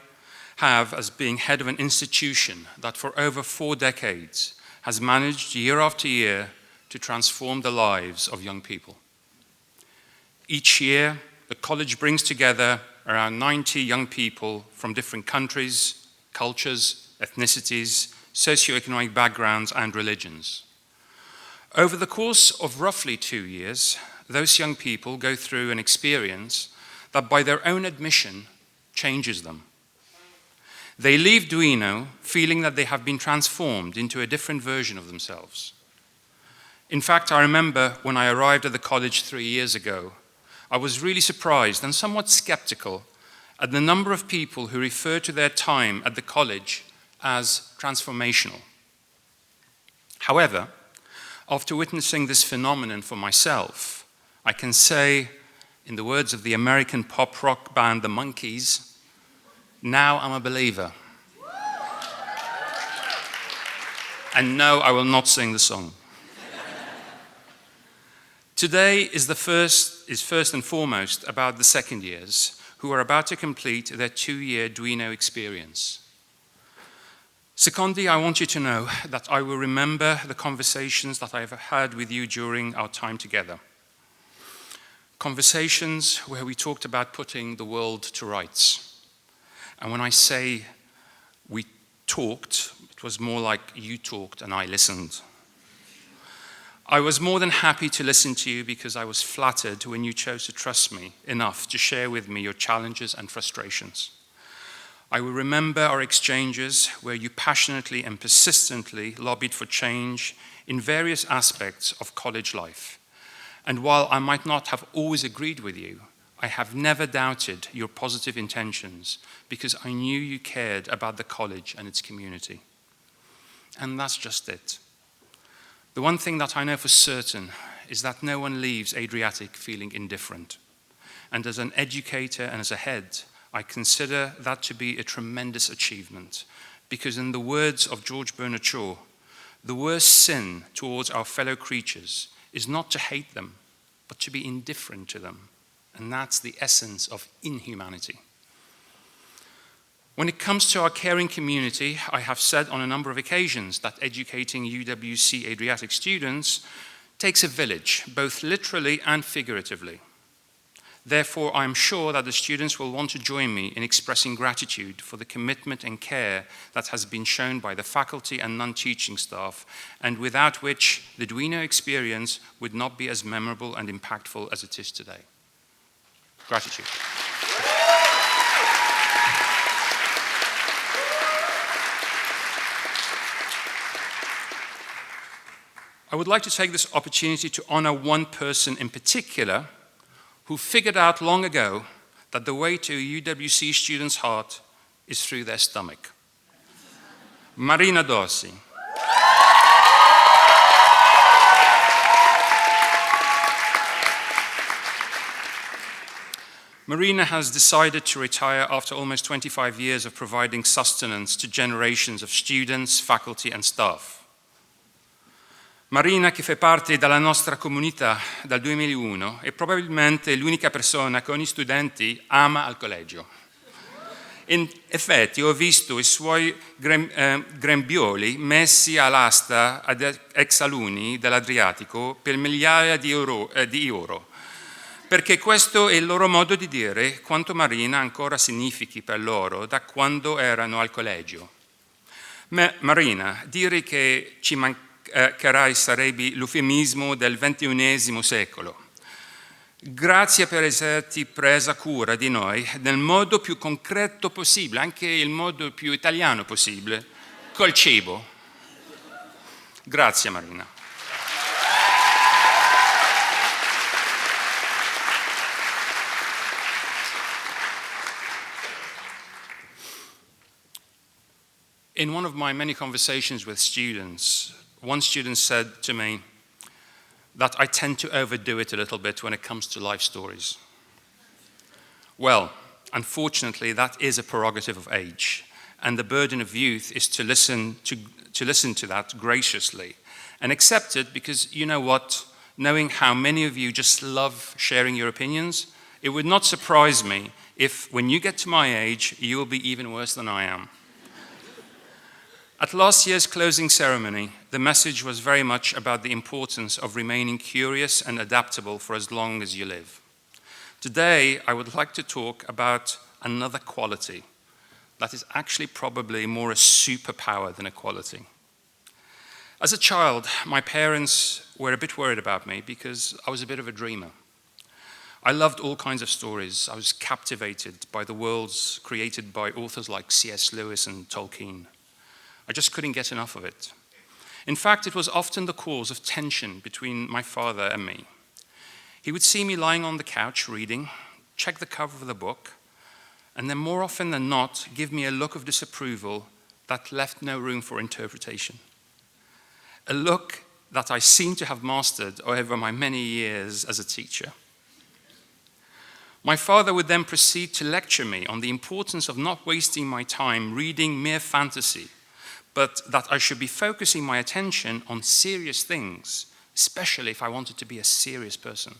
have as being head of an institution that for over 4 decades has managed year after year to transform the lives of young people. Each year, the college brings together around 90 young people from different countries, cultures, ethnicities, socioeconomic backgrounds, and religions. Over the course of roughly 2 years, those young people go through an experience that, by their own admission, changes them. They leave Duino feeling that they have been transformed into a different version of themselves. In fact, I remember when I arrived at the college 3 years ago, I was really surprised and somewhat skeptical at the number of people who referred to their time at the college as transformational. However, after witnessing this phenomenon for myself, I can say, in the words of the American pop rock band The Monkees, now I'm a believer. And no, I will not sing the song. Today is first and foremost about the second years who are about to complete their 2-year Duino experience. Secondi, I want you to know that I will remember the conversations that I have had with you during our time together. Conversations where we talked about putting the world to rights. And when I say we talked, it was more like you talked and I listened. I was more than happy to listen to you because I was flattered when you chose to trust me enough to share with me your challenges and frustrations. I will remember our exchanges where you passionately and persistently lobbied for change in various aspects of college life. And while I might not have always agreed with you, I have never doubted your positive intentions because I knew you cared about the college and its community. And that's just it. The one thing that I know for certain is that no one leaves Adriatic feeling indifferent. And as an educator and as a head, I consider that to be a tremendous achievement, because in the words of George Bernard Shaw, the worst sin towards our fellow creatures is not to hate them, but to be indifferent to them. And that's the essence of inhumanity. When it comes to our caring community, I have said on a number of occasions that educating UWC Adriatic students takes a village, both literally and figuratively. Therefore, I am sure that the students will want to join me in expressing gratitude for the commitment and care that has been shown by the faculty and non-teaching staff, and without which the Duino experience would not be as memorable and impactful as it is today. Gratitude. I would like to take this opportunity to honor one person in particular who figured out long ago that the way to a UWC student's heart is through their stomach. Marlena Bonezzi. Marlena has decided to retire after almost 25 years of providing sustenance to generations of students, faculty and staff. Marlena, che fa parte della nostra comunità dal 2001, è probabilmente l'unica persona che ogni studente ama al collegio. In effetti ho visto i suoi grembiuli messi all'asta ad ex alunni dell'Adriatico per migliaia di euro, perché questo è il loro modo di dire quanto Marlena ancora significhi per loro da quando erano al collegio. Marlena, dire che ci mancherai sarebbe l'eufemismo del XXI secolo. Grazie per esserti presa cura di noi nel modo più concreto possibile, anche il modo più italiano possibile, col cibo. Grazie Marlena. In one of my many conversations with students, one student said to me that I tend to overdo it a little bit when it comes to life stories. Well, unfortunately, that is a prerogative of age, and the burden of youth is to listen to that graciously and accept it, because you know what? Knowing how many of you just love sharing your opinions, it would not surprise me if, when you get to my age, you will be even worse than I am. At last year's closing ceremony, the message was very much about the importance of remaining curious and adaptable for as long as you live. Today, I would like to talk about another quality that is actually probably more a superpower than a quality. As a child, my parents were a bit worried about me because I was a bit of a dreamer. I loved all kinds of stories. I was captivated by the worlds created by authors like C.S. Lewis and Tolkien. I just couldn't get enough of it. In fact, it was often the cause of tension between my father and me. He would see me lying on the couch reading, check the cover of the book, and then more often than not, give me a look of disapproval that left no room for interpretation. A look that I seem to have mastered over my many years as a teacher. My father would then proceed to lecture me on the importance of not wasting my time reading mere fantasy, but that I should be focusing my attention on serious things, especially if I wanted to be a serious person.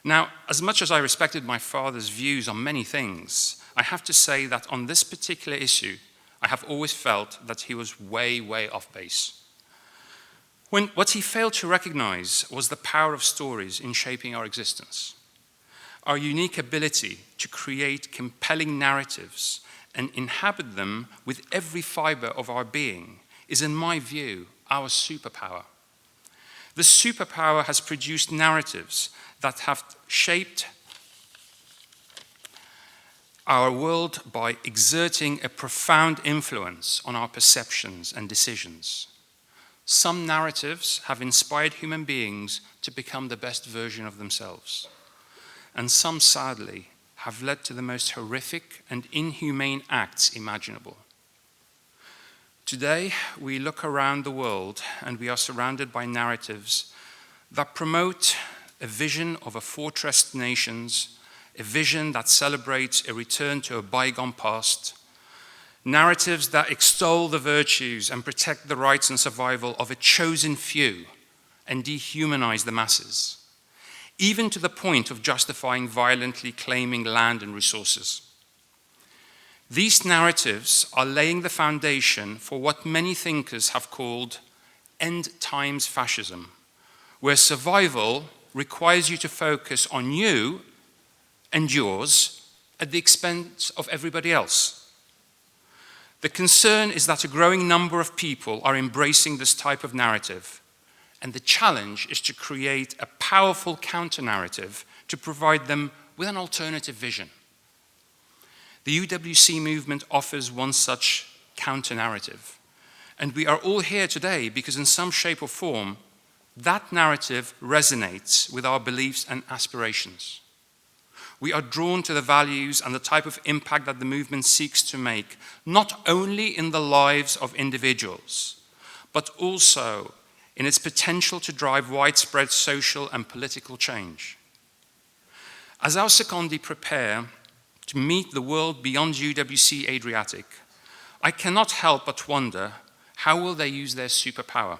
Now, as much as I respected my father's views on many things, I have to say that on this particular issue, I have always felt that he was way, way off base. What he failed to recognize was the power of stories in shaping our existence. Our unique ability to create compelling narratives and inhabit them with every fiber of our being is, in my view, our superpower. This superpower has produced narratives that have shaped our world by exerting a profound influence on our perceptions and decisions. Some narratives have inspired human beings to become the best version of themselves, and some, sadly, have led to the most horrific and inhumane acts imaginable. Today, we look around the world and we are surrounded by narratives that promote a vision of a fortressed nations, a vision that celebrates a return to a bygone past, narratives that extol the virtues and protect the rights and survival of a chosen few and dehumanize the masses, even to the point of justifying violently claiming land and resources. These narratives are laying the foundation for what many thinkers have called end times fascism, where survival requires you to focus on you and yours at the expense of everybody else. The concern is that a growing number of people are embracing this type of narrative, and the challenge is to create a powerful counter-narrative to provide them with an alternative vision. The UWC movement offers one such counter-narrative, and we are all here today because in some shape or form, that narrative resonates with our beliefs and aspirations. We are drawn to the values and the type of impact that the movement seeks to make, not only in the lives of individuals, but also in its potential to drive widespread social and political change. As our secondi prepare to meet the world beyond UWC Adriatic, I cannot help but wonder, how will they use their superpower?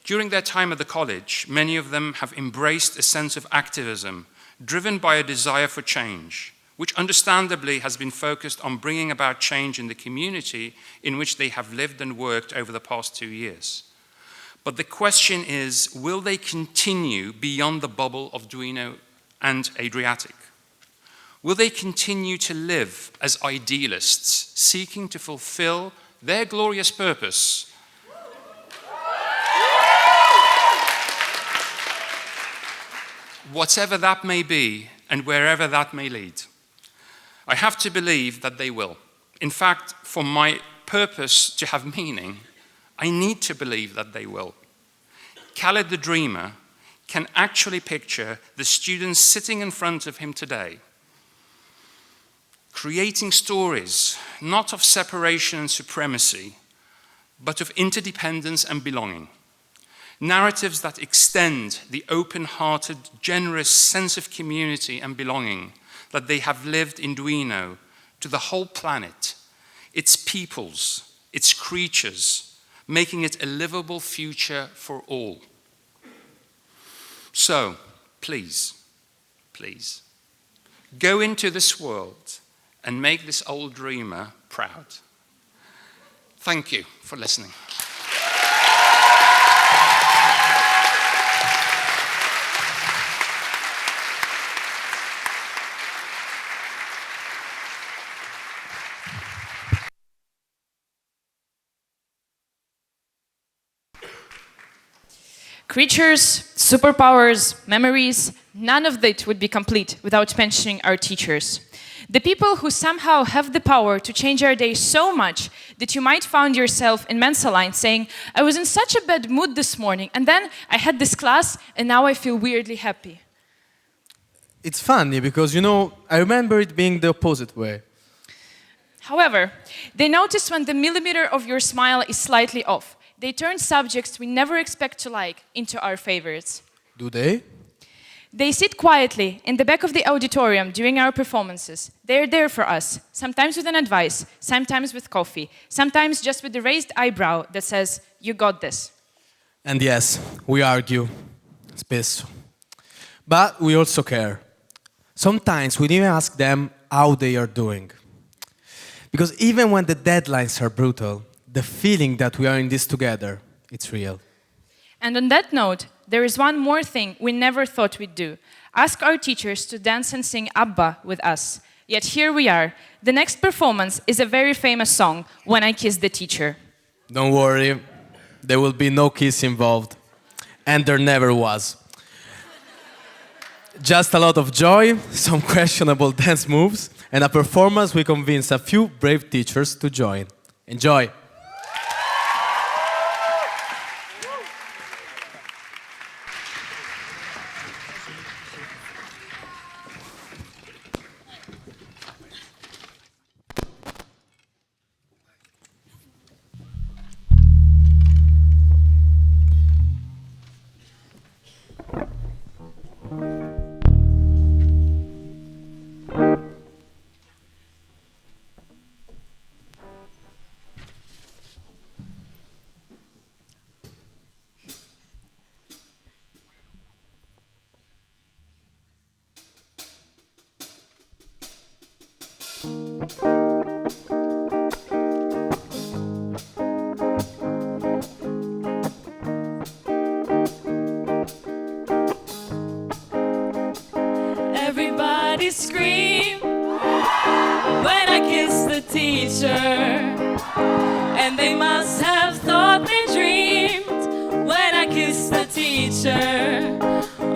During their time at the college, many of them have embraced a sense of activism driven by a desire for change, which understandably has been focused on bringing about change in the community in which they have lived and worked over the past 2 years. But the question is, will they continue beyond the bubble of Duino and Adriatic? Will they continue to live as idealists, seeking to fulfill their glorious purpose? Whatever that may be, and wherever that may lead. I have to believe that they will. In fact, for my purpose to have meaning, I need to believe that they will. Khaled the dreamer can actually picture the students sitting in front of him today, creating stories not of separation and supremacy, but of interdependence and belonging. Narratives that extend the open-hearted, generous sense of community and belonging that they have lived in Duino to the whole planet, its peoples, its creatures, making it a livable future for all. So, please, please, go into this world and make this old dreamer proud. Thank you for listening. Creatures, superpowers, memories, none of that would be complete without mentioning our teachers. The people who somehow have the power to change our day so much that you might find yourself in Mensa line saying, I was in such a bad mood this morning, and then I had this class, and now I feel weirdly happy. It's funny because, I remember it being the opposite way. However, they notice when the millimeter of your smile is slightly off. They turn subjects we never expect to like into our favorites. Do they? They sit quietly in the back of the auditorium during our performances. They're there for us, sometimes with an advice, sometimes with coffee, sometimes just with the raised eyebrow that says, you got this. And yes, we argue, spesso. But we also care. Sometimes we even ask them how they are doing. Because even when the deadlines are brutal, the feeling that we are in this together, it's real. And on that note, there is one more thing we never thought we'd do. Ask our teachers to dance and sing Abba with us. Yet here we are. The next performance is a very famous song, When I Kissed the Teacher. Don't worry, there will be no kiss involved. And there never was. Just a lot of joy, some questionable dance moves, and a performance we convince a few brave teachers to join. Enjoy! they scream when I kiss the teacher. And they must have thought they dreamed when I kissed the teacher.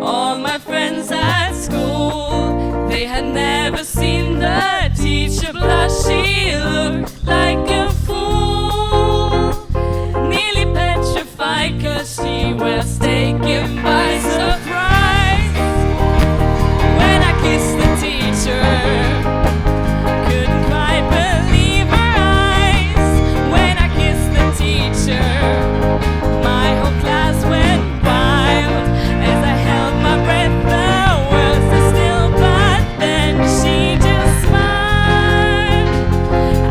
All my friends at school, they had never seen the teacher blush. She looked like a fool, nearly petrified, 'cause she was taken by surprise when I kissed the teacher. Couldn't quite believe her eyes when I kissed the teacher. My whole class went wild as I held my breath. The words are still, but then she just smiled.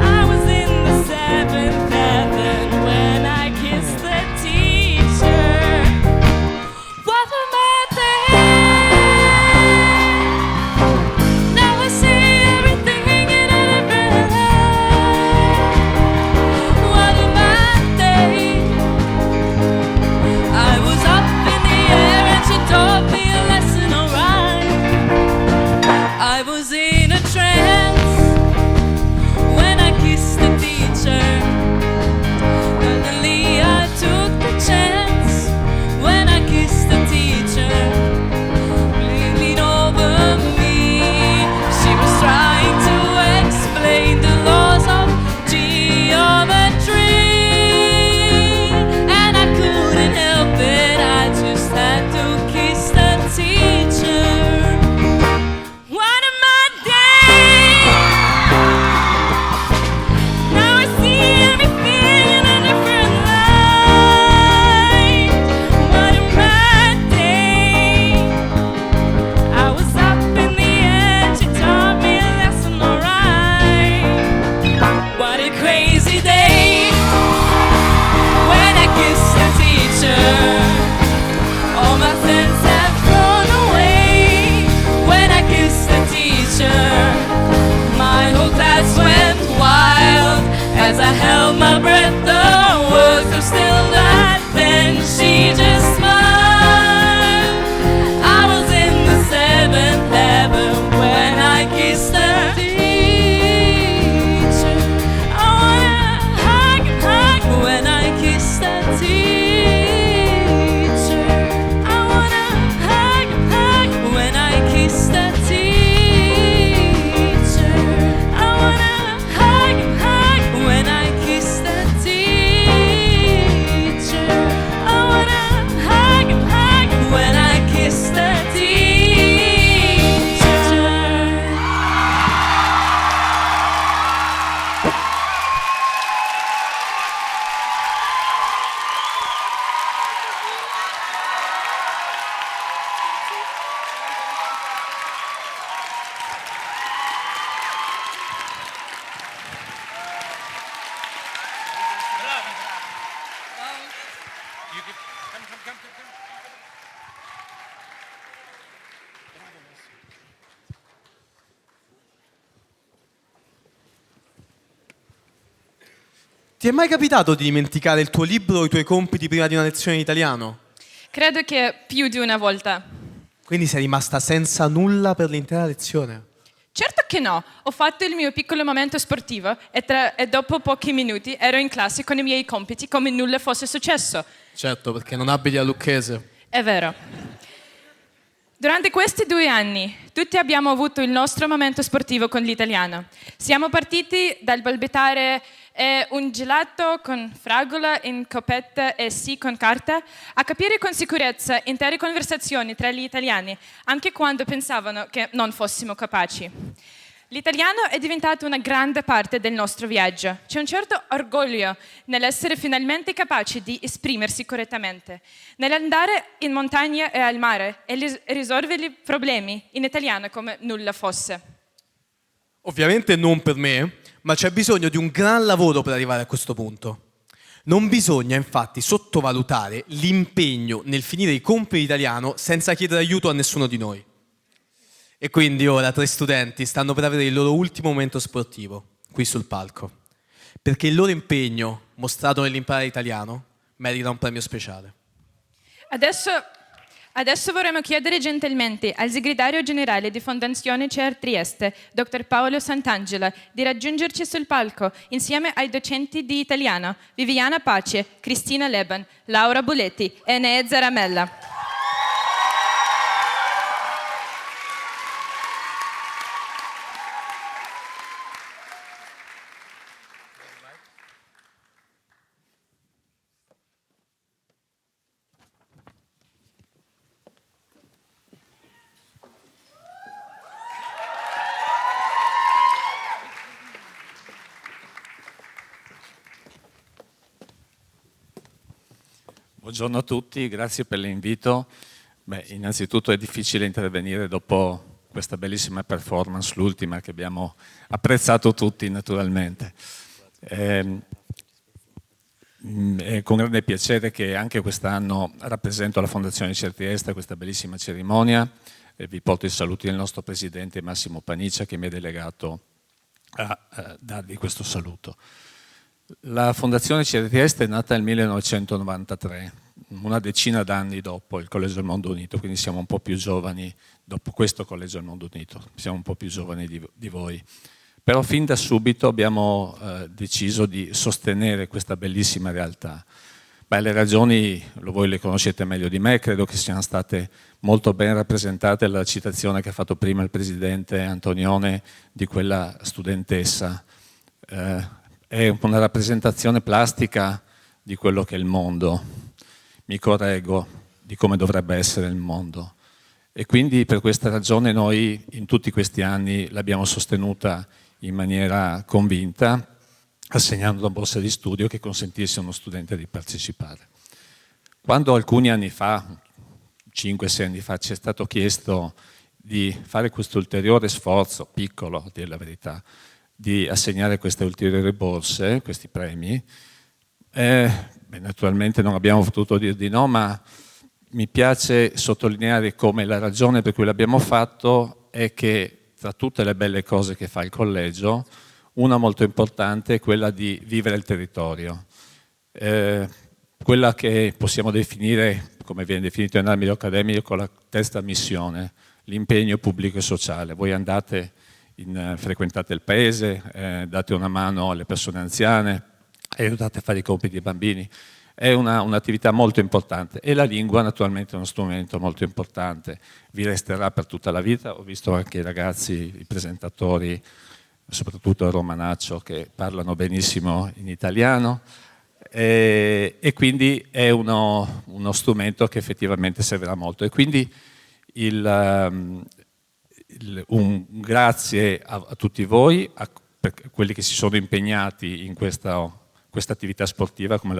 I was in the seventh heaven when I kissed the teacher. What a mad day! Now I see everything in a different light. What a mad day! I was up in the air and she taught me a lesson, alright. I was in a trance when I kissed the teacher. Suddenly I took the chance when I kissed the teacher. Leaning over me, she was trying to explain the laws of geometry, and I couldn't help it. I just had to kiss the teacher. What a mad day! Now I see everything in a different light. What a mad day! I was up in the air, she taught me a lesson, alright. What a crazy day when I kissed the teacher. All my friends have flown away when I kissed the teacher. My whole class went wild as I held my breath. The words are still not, then she just smiled. I was in the seventh heaven when I kissed the teacher. I wanna hug when I kissed the teacher. I wanna hug when I kissed the teacher. I wanna hug when I kissed the teacher. I wanna hug when I kissed the teacher. Ti è mai capitato di dimenticare il tuo libro o i tuoi compiti prima di una lezione di italiano? Credo che più di una volta. Quindi sei rimasta senza nulla per l'intera lezione? Certo che no, ho fatto il mio piccolo momento sportivo e dopo pochi minuti ero in classe con i miei compiti come nulla fosse successo. Certo, perché non abiti a Lucchese. È vero. Durante questi 2 anni tutti abbiamo avuto il nostro momento sportivo con l'italiano. Siamo partiti dal balbettare un gelato con fragola in coppetta e sì con carta, a capire con sicurezza intere conversazioni tra gli italiani, anche quando pensavano che non fossimo capaci. L'italiano è diventato una grande parte del nostro viaggio. C'è un certo orgoglio nell'essere finalmente capaci di esprimersi correttamente, nell'andare in montagna e al mare e risolvere i problemi in italiano come nulla fosse. Ovviamente non per me, ma c'è bisogno di un gran lavoro per arrivare a questo punto. Non bisogna infatti sottovalutare l'impegno nel finire i compiti di italiano senza chiedere aiuto a nessuno di noi. E quindi ora 3 studenti stanno per avere il loro ultimo momento sportivo, qui sul palco, perché il loro impegno, mostrato nell'imparare italiano, merita un premio speciale. Adesso vorremmo chiedere gentilmente al segretario generale di Fondazione CR Trieste, dottor Paolo Sant'Angela, di raggiungerci sul palco insieme ai docenti di italiano Viviana Pace, Cristina Leban, Laura Buletti e Enea Zaramella. Buongiorno a tutti, grazie per l'invito. Innanzitutto è difficile intervenire dopo questa bellissima performance, l'ultima che abbiamo apprezzato tutti naturalmente. È con grande piacere che anche quest'anno rappresento la Fondazione CR Trieste a questa bellissima cerimonia e vi porto i saluti del nostro presidente Massimo Paniccia che mi ha delegato a darvi questo saluto. La Fondazione CR Trieste è nata nel 1993, una decina d'anni dopo il Collegio del Mondo Unito, quindi siamo un po' più giovani, dopo questo Collegio del Mondo Unito, siamo un po' più giovani di voi. Però fin da subito abbiamo deciso di sostenere questa bellissima realtà. Le ragioni voi le conoscete meglio di me, credo che siano state molto ben rappresentate dalla citazione che ha fatto prima il Presidente Antonione di quella studentessa. È una rappresentazione plastica di quello che è il mondo, mi correggo, di come dovrebbe essere il mondo. E quindi per questa ragione noi in tutti questi anni l'abbiamo sostenuta in maniera convinta, assegnando una borsa di studio che consentisse a uno studente di partecipare. Quando alcuni anni fa, 5-6 anni fa, ci è stato chiesto di fare questo ulteriore sforzo, piccolo a dire la verità, di assegnare queste ulteriori borse, questi premi, naturalmente non abbiamo potuto dire di no, ma mi piace sottolineare come la ragione per cui l'abbiamo fatto è che tra tutte le belle cose che fa il collegio, una molto importante è quella di vivere il territorio, quella che possiamo definire, come viene definito in ambito accademico, la terza missione, l'impegno pubblico e sociale. Voi andate, frequentate il paese, date una mano alle persone anziane, aiutate a fare i compiti ai bambini. È un'attività molto importante e la lingua naturalmente è uno strumento molto importante, vi resterà per tutta la vita. Ho visto anche i ragazzi, i presentatori, soprattutto a Romanaccio, che parlano benissimo in italiano e quindi è uno strumento che effettivamente servirà molto. E quindi un grazie a tutti voi, per quelli che si sono impegnati in questa attività sportiva, come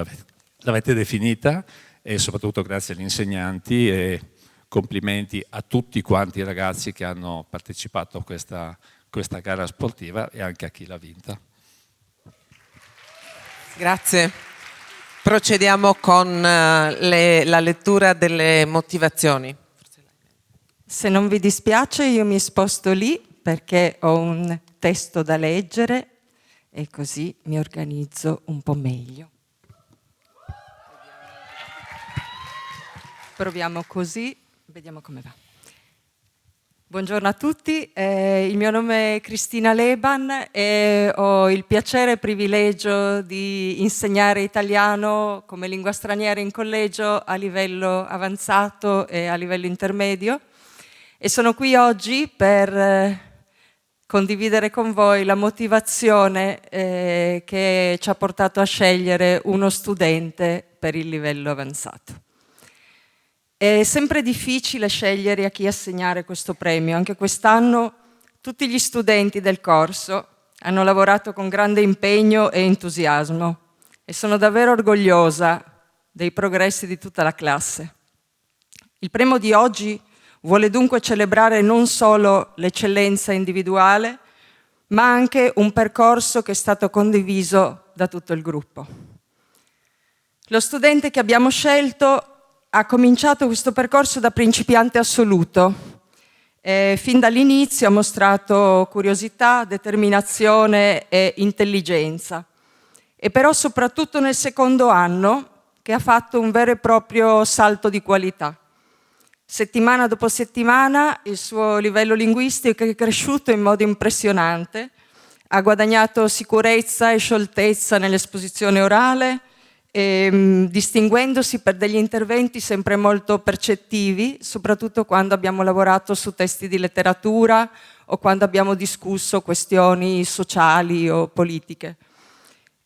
l'avete definita, e soprattutto grazie agli insegnanti e complimenti a tutti quanti i ragazzi che hanno partecipato a questa gara sportiva e anche a chi l'ha vinta. Grazie. Procediamo con la lettura delle motivazioni. Se non vi dispiace io mi sposto lì perché ho un testo da leggere e così mi organizzo un po' meglio. Proviamo così, vediamo come va. Buongiorno a tutti, il mio nome è Cristina Leban e ho il piacere e privilegio di insegnare italiano come lingua straniera in collegio a livello avanzato e a livello intermedio e sono qui oggi per condividere con voi la motivazione che ci ha portato a scegliere uno studente per il livello avanzato. È sempre difficile scegliere a chi assegnare questo premio. Anche quest'anno tutti gli studenti del corso hanno lavorato con grande impegno e entusiasmo e sono davvero orgogliosa dei progressi di tutta la classe. Il premio di oggi vuole dunque celebrare non solo l'eccellenza individuale, ma anche un percorso che è stato condiviso da tutto il gruppo. Lo studente che abbiamo scelto ha cominciato questo percorso da principiante assoluto. Fin dall'inizio ha mostrato curiosità, determinazione e intelligenza. E però soprattutto nel secondo anno che ha fatto un vero e proprio salto di qualità. Settimana dopo settimana il suo livello linguistico è cresciuto in modo impressionante, ha guadagnato sicurezza e scioltezza nell'esposizione orale, distinguendosi per degli interventi sempre molto percettivi, soprattutto quando abbiamo lavorato su testi di letteratura o quando abbiamo discusso questioni sociali o politiche.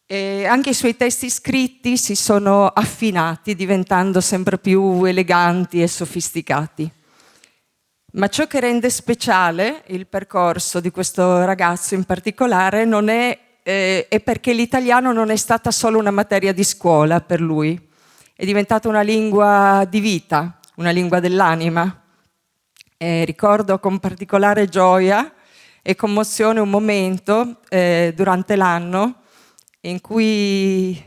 E anche i suoi testi scritti si sono affinati, diventando sempre più eleganti e sofisticati. Ma ciò che rende speciale il percorso di questo ragazzo in particolare non è perché l'italiano non è stata solo una materia di scuola per lui, è diventata una lingua di vita, una lingua dell'anima. Ricordo con particolare gioia e commozione un momento durante l'anno in cui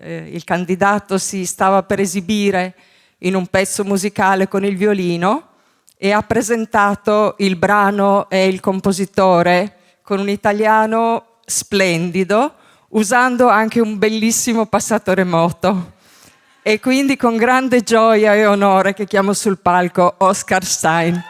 il candidato si stava per esibire in un pezzo musicale con il violino e ha presentato il brano e il compositore con un italiano splendido, usando anche un bellissimo passato remoto. E quindi con grande gioia e onore che chiamo sul palco Oscar Stein.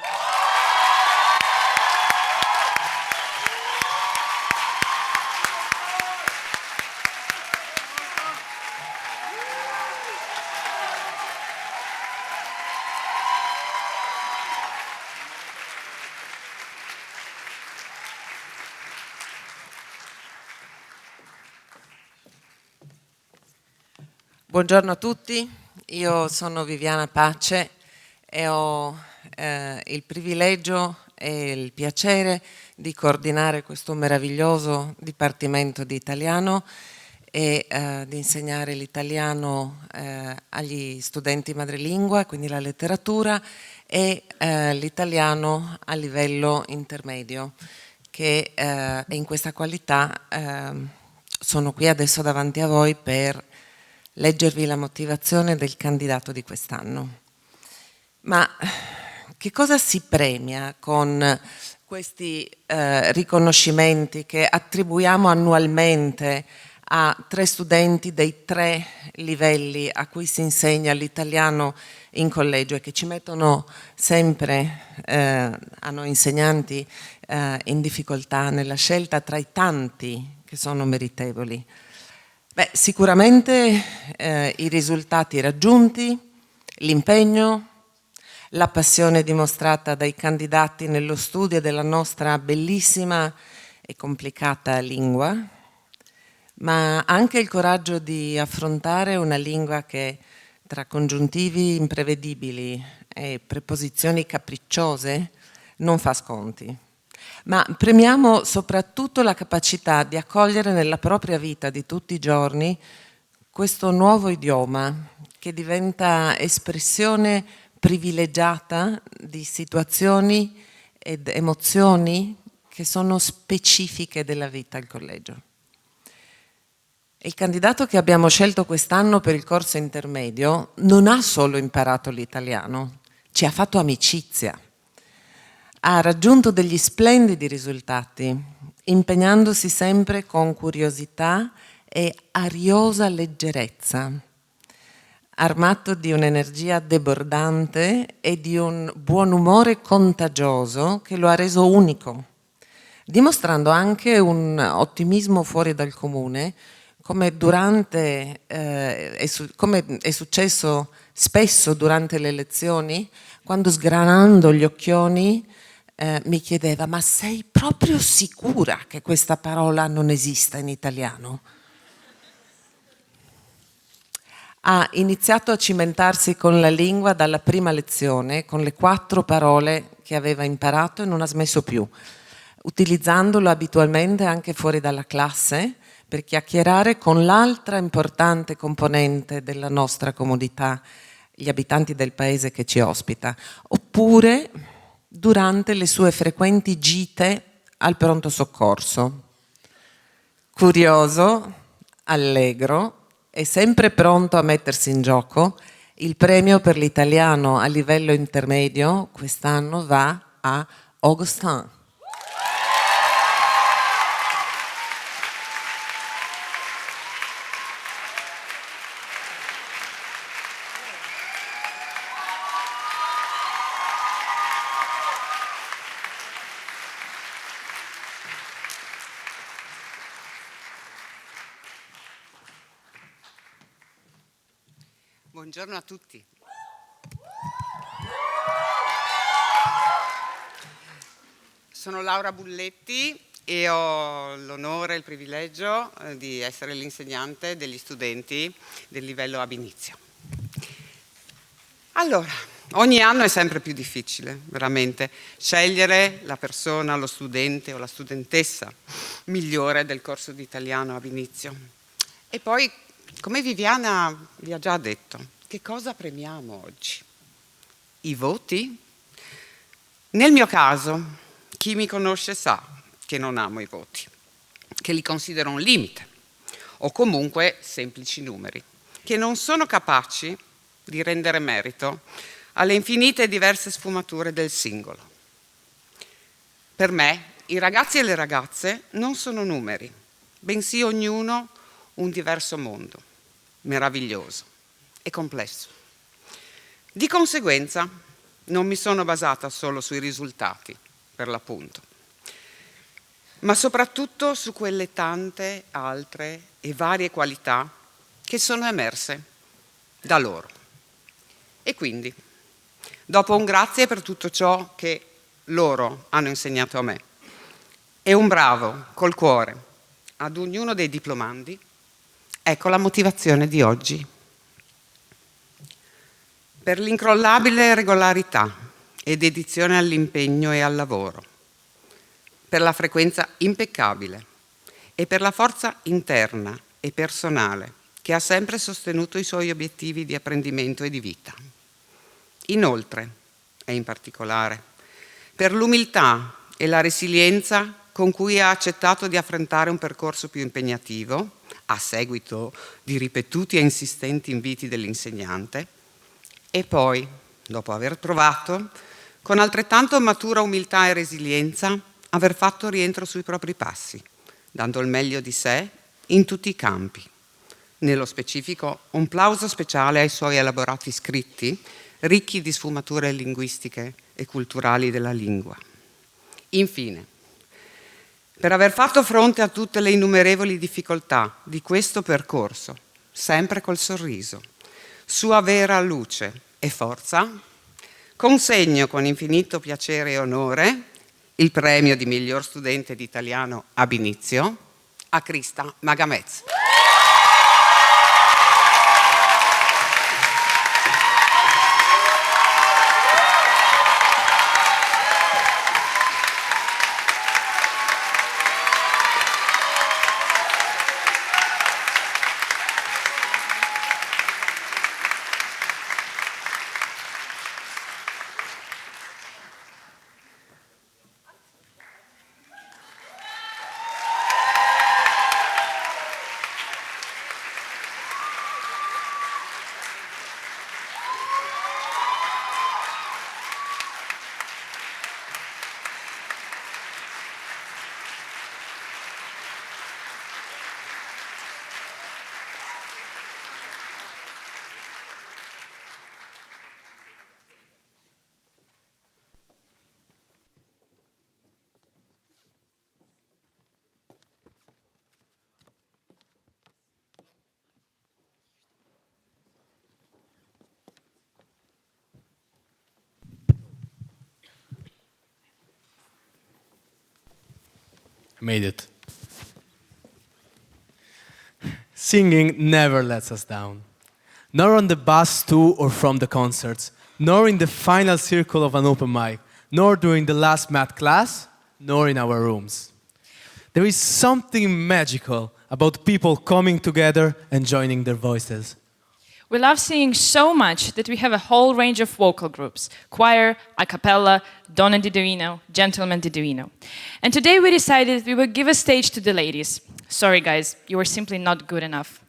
Buongiorno a tutti, io sono Viviana Pace e ho il privilegio e il piacere di coordinare questo meraviglioso Dipartimento di Italiano e di insegnare l'italiano agli studenti madrelingua, quindi la letteratura, e l'italiano a livello intermedio, che in questa qualità sono qui adesso davanti a voi per leggervi la motivazione del candidato di quest'anno. Ma che cosa si premia con questi riconoscimenti che attribuiamo annualmente a 3 studenti dei 3 livelli a cui si insegna l'italiano in collegio e che ci mettono sempre a noi insegnanti in difficoltà nella scelta tra i tanti che sono meritevoli? Beh, sicuramente i risultati raggiunti, l'impegno, la passione dimostrata dai candidati nello studio della nostra bellissima e complicata lingua, ma anche il coraggio di affrontare una lingua che tra congiuntivi imprevedibili e preposizioni capricciose non fa sconti. Ma premiamo soprattutto la capacità di accogliere nella propria vita di tutti i giorni questo nuovo idioma che diventa espressione privilegiata di situazioni ed emozioni che sono specifiche della vita al collegio. Il candidato che abbiamo scelto quest'anno per il corso intermedio non ha solo imparato l'italiano, ci ha fatto amicizia. Ha raggiunto degli splendidi risultati, impegnandosi sempre con curiosità e ariosa leggerezza, armato di un'energia debordante e di un buon umore contagioso che lo ha reso unico, dimostrando anche un ottimismo fuori dal comune, come è successo spesso durante le lezioni, quando sgranando gli occhioni mi chiedeva: ma sei proprio sicura che questa parola non esista in italiano? Ha iniziato a cimentarsi con la lingua dalla prima lezione, con le 4 parole che aveva imparato e non ha smesso più, utilizzandolo abitualmente anche fuori dalla classe per chiacchierare con l'altra importante componente della nostra comunità, gli abitanti del paese che ci ospita, oppure durante le sue frequenti gite al pronto soccorso. Curioso, allegro e sempre pronto a mettersi in gioco, il premio per l'italiano a livello intermedio quest'anno va a Augustin. Buongiorno a tutti. Sono Laura Bulletti e ho l'onore e il privilegio di essere l'insegnante degli studenti del livello ab inizio. Allora, ogni anno è sempre più difficile, veramente, scegliere la persona, lo studente o la studentessa migliore del corso di italiano ab inizio. E poi, come Viviana vi ha già detto, che cosa premiamo oggi? I voti? Nel mio caso, chi mi conosce sa che non amo i voti, che li considero un limite o comunque semplici numeri, che non sono capaci di rendere merito alle infinite e diverse sfumature del singolo. Per me, i ragazzi e le ragazze non sono numeri, bensì ognuno un diverso mondo, meraviglioso e complesso. Di conseguenza, non mi sono basata solo sui risultati, per l'appunto, ma soprattutto su quelle tante altre e varie qualità che sono emerse da loro. E quindi, dopo un grazie per tutto ciò che loro hanno insegnato a me e un bravo col cuore ad ognuno dei diplomandi, ecco la motivazione di oggi. Per l'incrollabile regolarità e dedizione all'impegno e al lavoro, per la frequenza impeccabile e per la forza interna e personale che ha sempre sostenuto i suoi obiettivi di apprendimento e di vita. Inoltre, e in particolare, per l'umiltà e la resilienza con cui ha accettato di affrontare un percorso più impegnativo, a seguito di ripetuti e insistenti inviti dell'insegnante, e poi, dopo aver trovato, con altrettanto matura umiltà e resilienza, aver fatto rientro sui propri passi, dando il meglio di sé in tutti i campi. Nello specifico, un plauso speciale ai suoi elaborati scritti, ricchi di sfumature linguistiche e culturali della lingua. Infine, per aver fatto fronte a tutte le innumerevoli difficoltà di questo percorso, sempre col sorriso, sua vera luce e forza, consegno con infinito piacere e onore il premio di miglior studente di italiano ab inizio a Crista Magamez. Made it. Singing never lets us down. Nor on the bus to or from the concerts, nor in the final circle of an open mic, nor during the last math class, nor in our rooms. There is something magical about people coming together and joining their voices. We love singing so much that we have a whole range of vocal groups: choir, a cappella, Donna di Divino, Gentlemen di Divino. And today we decided we would give a stage to the ladies. Sorry guys, you were simply not good enough.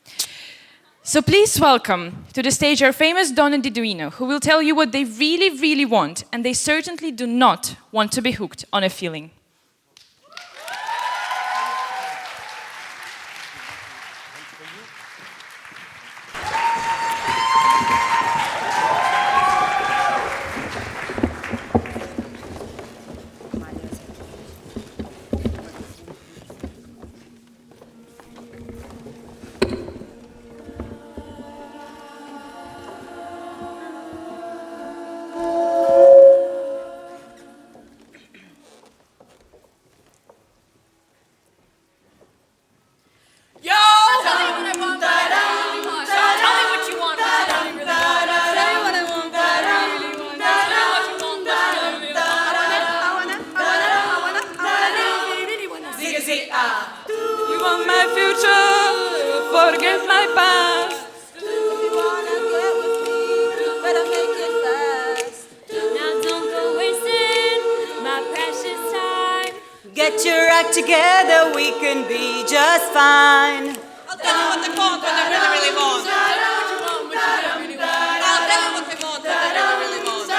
So please welcome to the stage our famous Donna di Divino, who will tell you what they really, really want, and they certainly do not want to be hooked on a feeling. right past. Do you wanna get with me? Better make it fast. Now don't go wasting my precious time. Get your act together, we can be just fine. I'll tell you what they want when they really, really want. I'll tell you what they want when they really, really want.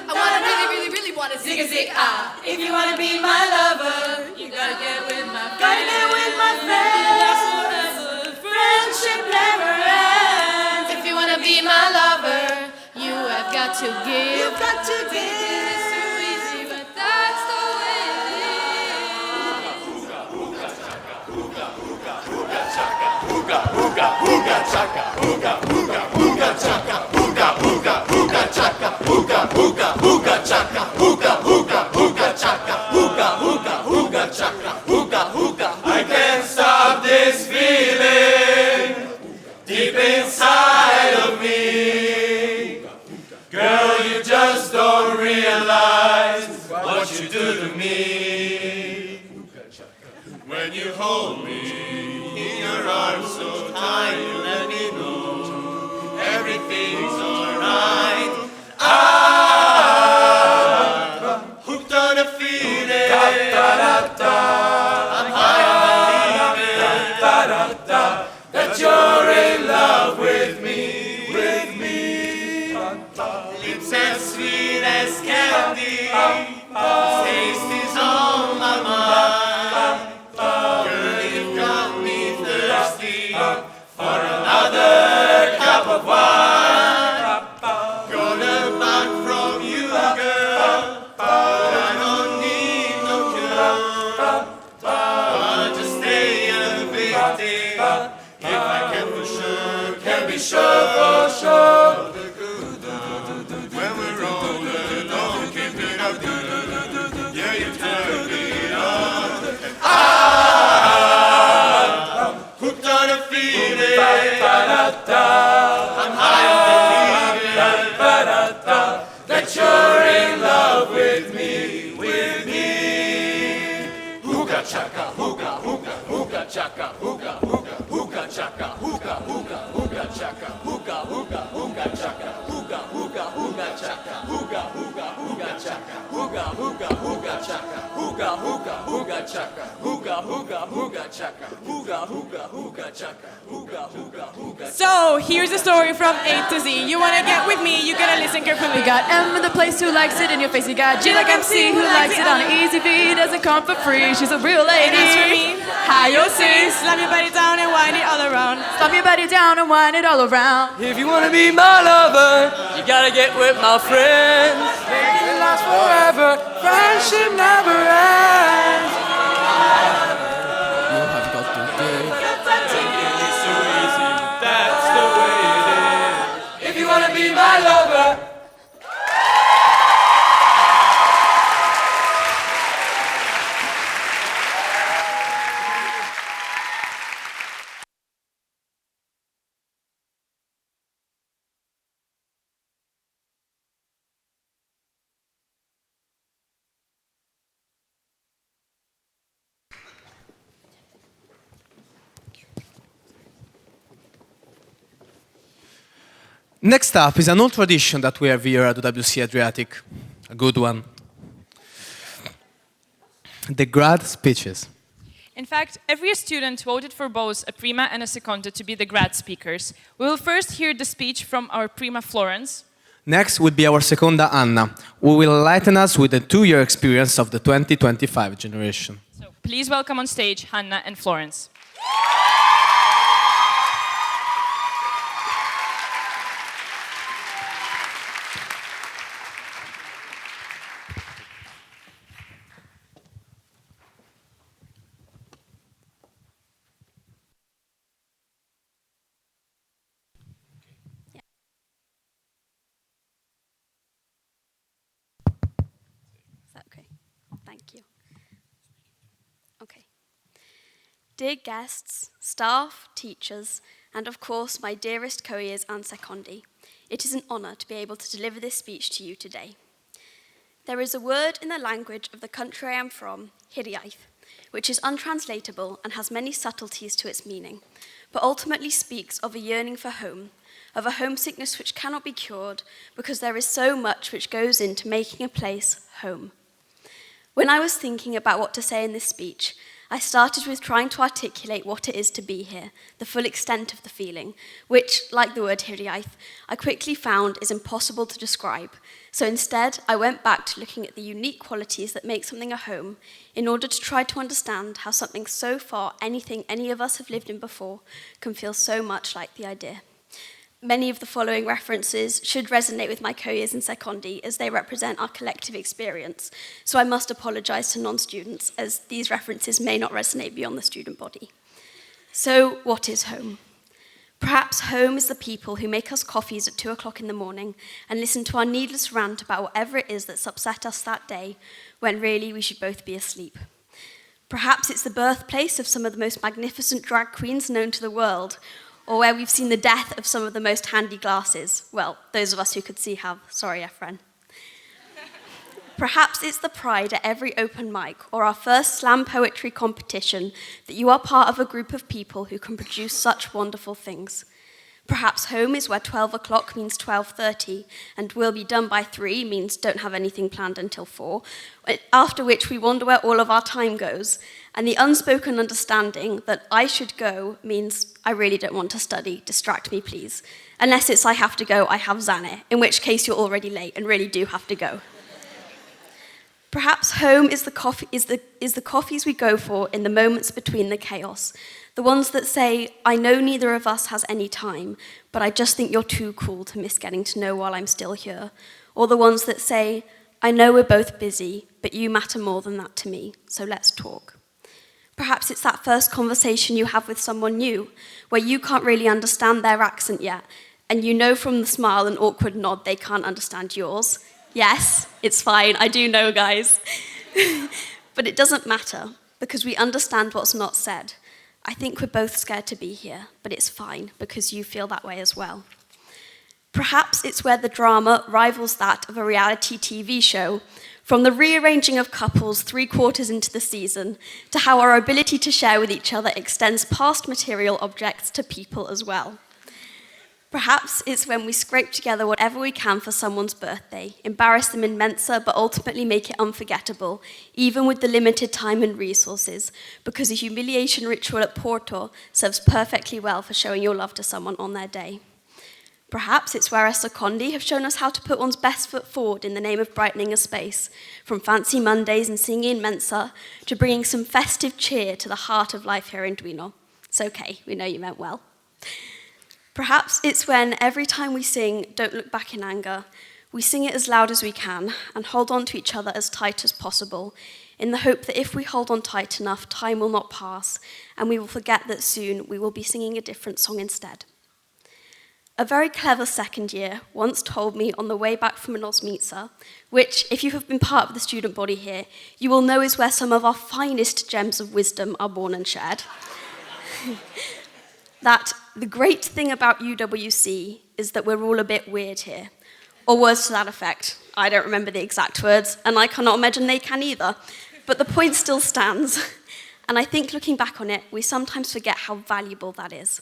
I wanna really, really, really wanna zig a zig ah. If you wanna be my lover, You gotta get with my gotta get with my friends. Friendship never ends. If you wanna be my lover, you have got to give. You've got to It's give. too easy, but that's the way it I can't stop this feeling deep inside of me. Girl, you just don't realize what you do to me. When you hold me in your arms so tight, you let me know everything's alright. I'm hooked on a feeling. I'm high on believing that you're in love with me, Lips as sweet as candy, taste is on my mind. Girl, you've got me thirsty for another cup of wine. Gonna back from you, girl. I don't need no cure. I'll just stay elevated if I can for sure, can be sure for sure. When we're older, don't keep it up. Yeah, you turn me on. I'm hooked on a feeling. I'm high on believing that you're in love with me, Hookah chaka, hookah, hookah, hookah chaka, hookah, hookah, hookah chaka, hookah, hookah, hookah chaka, hookah, hookah, hookah chaka, hookah, hookah, hookah chaka, hookah, hookah, hookah chaka, hookah, hookah, hookah chaka, hookah, hookah, hookah chaka, hookah, hookah, hookah chaka, hookah, hookah, hookah chaka, hookah, hookah, hookah. So here's a story from A to Z. You wanna get with me, you gotta listen carefully. You got M in the place who likes it in your face. You got G like MC who likes it on an easy V. Doesn't come for free. She's a real lady. That's for me. Hi, yo, sis. Slam your body down and wind it all around. Slam your body down and wind it all around. If you wanna be my lover, you gotta get with my friends. Make it last forever. Friendship never ends. You have got to give. It's so easy, that's the way it is. If you wanna be my lover. Next up is an old tradition that we have here at UWC Adriatic, a good one. The grad speeches. In fact, every student voted for both a prima and a seconda to be the grad speakers. We will first hear the speech from our prima Florence. Next will be our seconda Anna, who will enlighten us with the 2-year experience of the 2025 generation. So please welcome on stage Hannah and Florence. Okay, thank you. Okay. Dear guests, staff, teachers, and of course my dearest couriers and secondi, it is an honour to be able to deliver this speech to you today. There is a word in the language of the country I am from, Hiriaith, which is untranslatable and has many subtleties to its meaning, but ultimately speaks of a yearning for home, of a homesickness which cannot be cured because there is so much which goes into making a place home. When I was thinking about what to say in this speech, I started with trying to articulate what it is to be here, the full extent of the feeling, which, like the word hiriaith, I quickly found is impossible to describe. So instead, I went back to looking at the unique qualities that make something a home in order to try to understand how something so far anything any of us have lived in before can feel so much like the idea. Many of the following references should resonate with my co-years and secondi as they represent our collective experience, so I must apologise to non-students as these references may not resonate beyond the student body. So, what is home? Perhaps home is the people who make us coffees at 2 o'clock in the morning and listen to our needless rant about whatever it is that's upset us that day, when really we should both be asleep. Perhaps it's the birthplace of some of the most magnificent drag queens known to the world, or where we've seen the death of some of the most handy glasses. Well, those of us who could see have. Sorry, Efren. Perhaps it's the pride at every open mic or our first slam poetry competition that you are part of a group of people who can produce such wonderful things. Perhaps home is where 12 o'clock means 12:30 and will be done by 3 means don't have anything planned until 4, after which we wonder where all of our time goes, and the unspoken understanding that I should go means I really don't want to study, distract me please. Unless it's I have to go, I have Xane, in which case you're already late and really do have to go. Perhaps home is the coffees we go for in the moments between the chaos. The ones that say, I know neither of us has any time, but I just think you're too cool to miss getting to know while I'm still here. Or the ones that say, I know we're both busy, but you matter more than that to me, so let's talk. Perhaps it's that first conversation you have with someone new, where you can't really understand their accent yet, and you know from the smile and awkward nod they can't understand yours. Yes, it's fine, I do know, guys. But it doesn't matter, because we understand what's not said. I think we're both scared to be here, but it's fine, because you feel that way as well. Perhaps it's where the drama rivals that of a reality TV show, from the rearranging of couples 3/4 into the season, to how our ability to share with each other extends past material objects to people as well. Perhaps it's when we scrape together whatever we can for someone's birthday, embarrass them in Mensa, but ultimately make it unforgettable, even with the limited time and resources, because a humiliation ritual at Porto serves perfectly well for showing your love to someone on their day. Perhaps it's where our secondi have shown us how to put one's best foot forward in the name of brightening a space, from fancy Mondays and singing in Mensa to bringing some festive cheer to the heart of life here in Duino. It's okay, we know you meant well. Perhaps it's when every time we sing Don't Look Back in Anger, we sing it as loud as we can and hold on to each other as tight as possible, in the hope that if we hold on tight enough, time will not pass, and we will forget that soon we will be singing a different song instead. A very clever second year once told me on the way back from an Osmitsa, which, if you have been part of the student body here, you will know is where some of our finest gems of wisdom are born and shared. That the great thing about UWC is that we're all a bit weird here. Or words to that effect. I don't remember the exact words, and I cannot imagine they can either. But the point still stands. And I think looking back on it, we sometimes forget how valuable that is.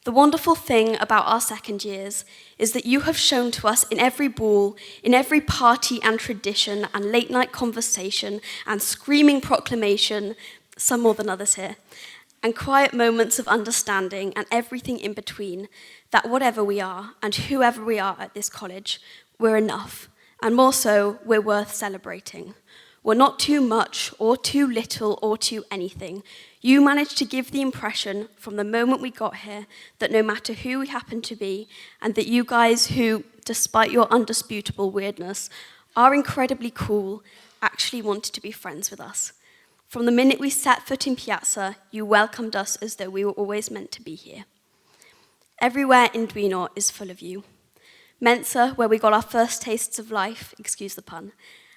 The wonderful thing about our second years is that you have shown to us in every ball, in every party and tradition and late night conversation and screaming proclamation, some more than others here, and quiet moments of understanding and everything in between, that whatever we are and whoever we are at this college, we're enough, and more so, we're worth celebrating. We're not too much or too little or too anything. You managed to give the impression from the moment we got here that no matter who we happen to be, and that you guys who, despite your undisputable weirdness, are incredibly cool, actually wanted to be friends with us. From the minute we set foot in Piazza, you welcomed us as though we were always meant to be here. Everywhere in Duino is full of you. Mensa, where we got our first tastes of life, excuse the pun,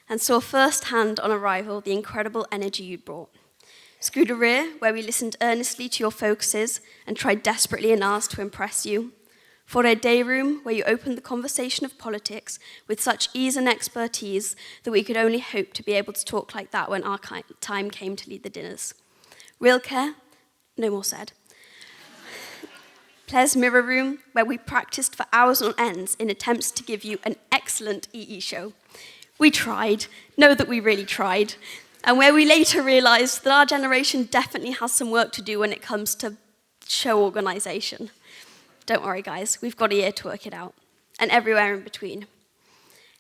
and saw firsthand on arrival the incredible energy you brought. Scuderia, where we listened earnestly to your focuses and tried desperately in ours to impress you. For a day room where you opened the conversation of politics with such ease and expertise that we could only hope to be able to talk like that when our time came to lead the dinners. Real care, no more said. Ples Mirror Room, where we practiced for hours on ends in attempts to give you an excellent EE show. We tried, know that we really tried, and where we later realised that our generation definitely has some work to do when it comes to show organisation. Don't worry, guys, we've got a year to work it out, and everywhere in between.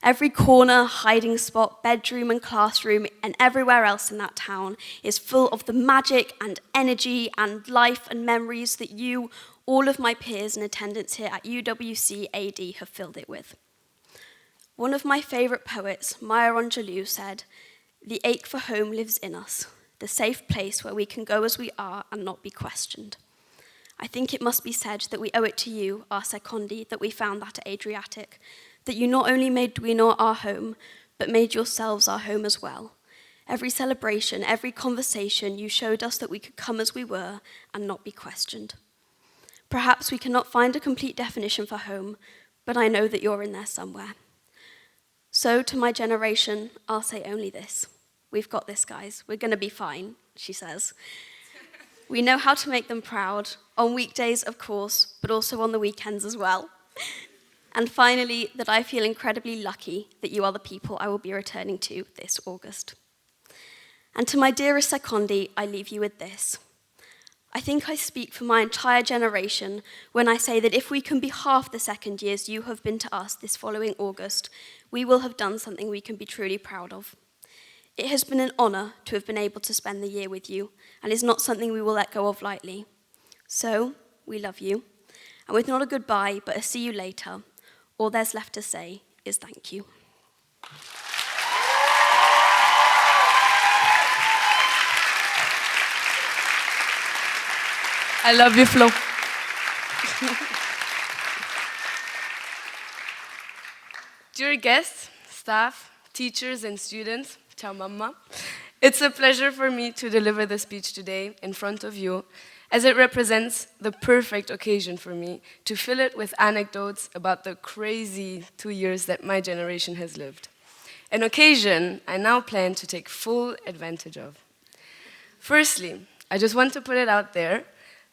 Every corner, hiding spot, bedroom and classroom, and everywhere else in that town is full of the magic and energy and life and memories that you, all of my peers in attendance here at UWC AD, have filled it with. One of my favourite poets, Maya Angelou, said, "The ache for home lives in us, the safe place where we can go as we are and not be questioned." I think it must be said that we owe it to you, our secondi, that we found that at Adriatic, that you not only made Duino our home, but made yourselves our home as well. Every celebration, every conversation, you showed us that we could come as we were and not be questioned. Perhaps we cannot find a complete definition for home, but I know that you're in there somewhere. So to my generation, I'll say only this. We've got this, guys. We're going to be fine, she says. We know how to make them proud, on weekdays, of course, but also on the weekends as well. And finally, that I feel incredibly lucky that you are the people I will be returning to this August. And to my dearest secondi, I leave you with this. I think I speak for my entire generation when I say that if we can be half the second years you have been to us this following August, we will have done something we can be truly proud of. It has been an honour to have been able to spend the year with you, and is not something we will let go of lightly. So, we love you, and with not a goodbye, but a see you later, all there's left to say is thank you. I love you, Flo. Dear guests, staff, teachers, and students, ciao mamma. It's a pleasure for me to deliver the speech today in front of you, as it represents the perfect occasion for me to fill it with anecdotes about the crazy 2 years that my generation has lived. An occasion I now plan to take full advantage of. Firstly, I just want to put it out there,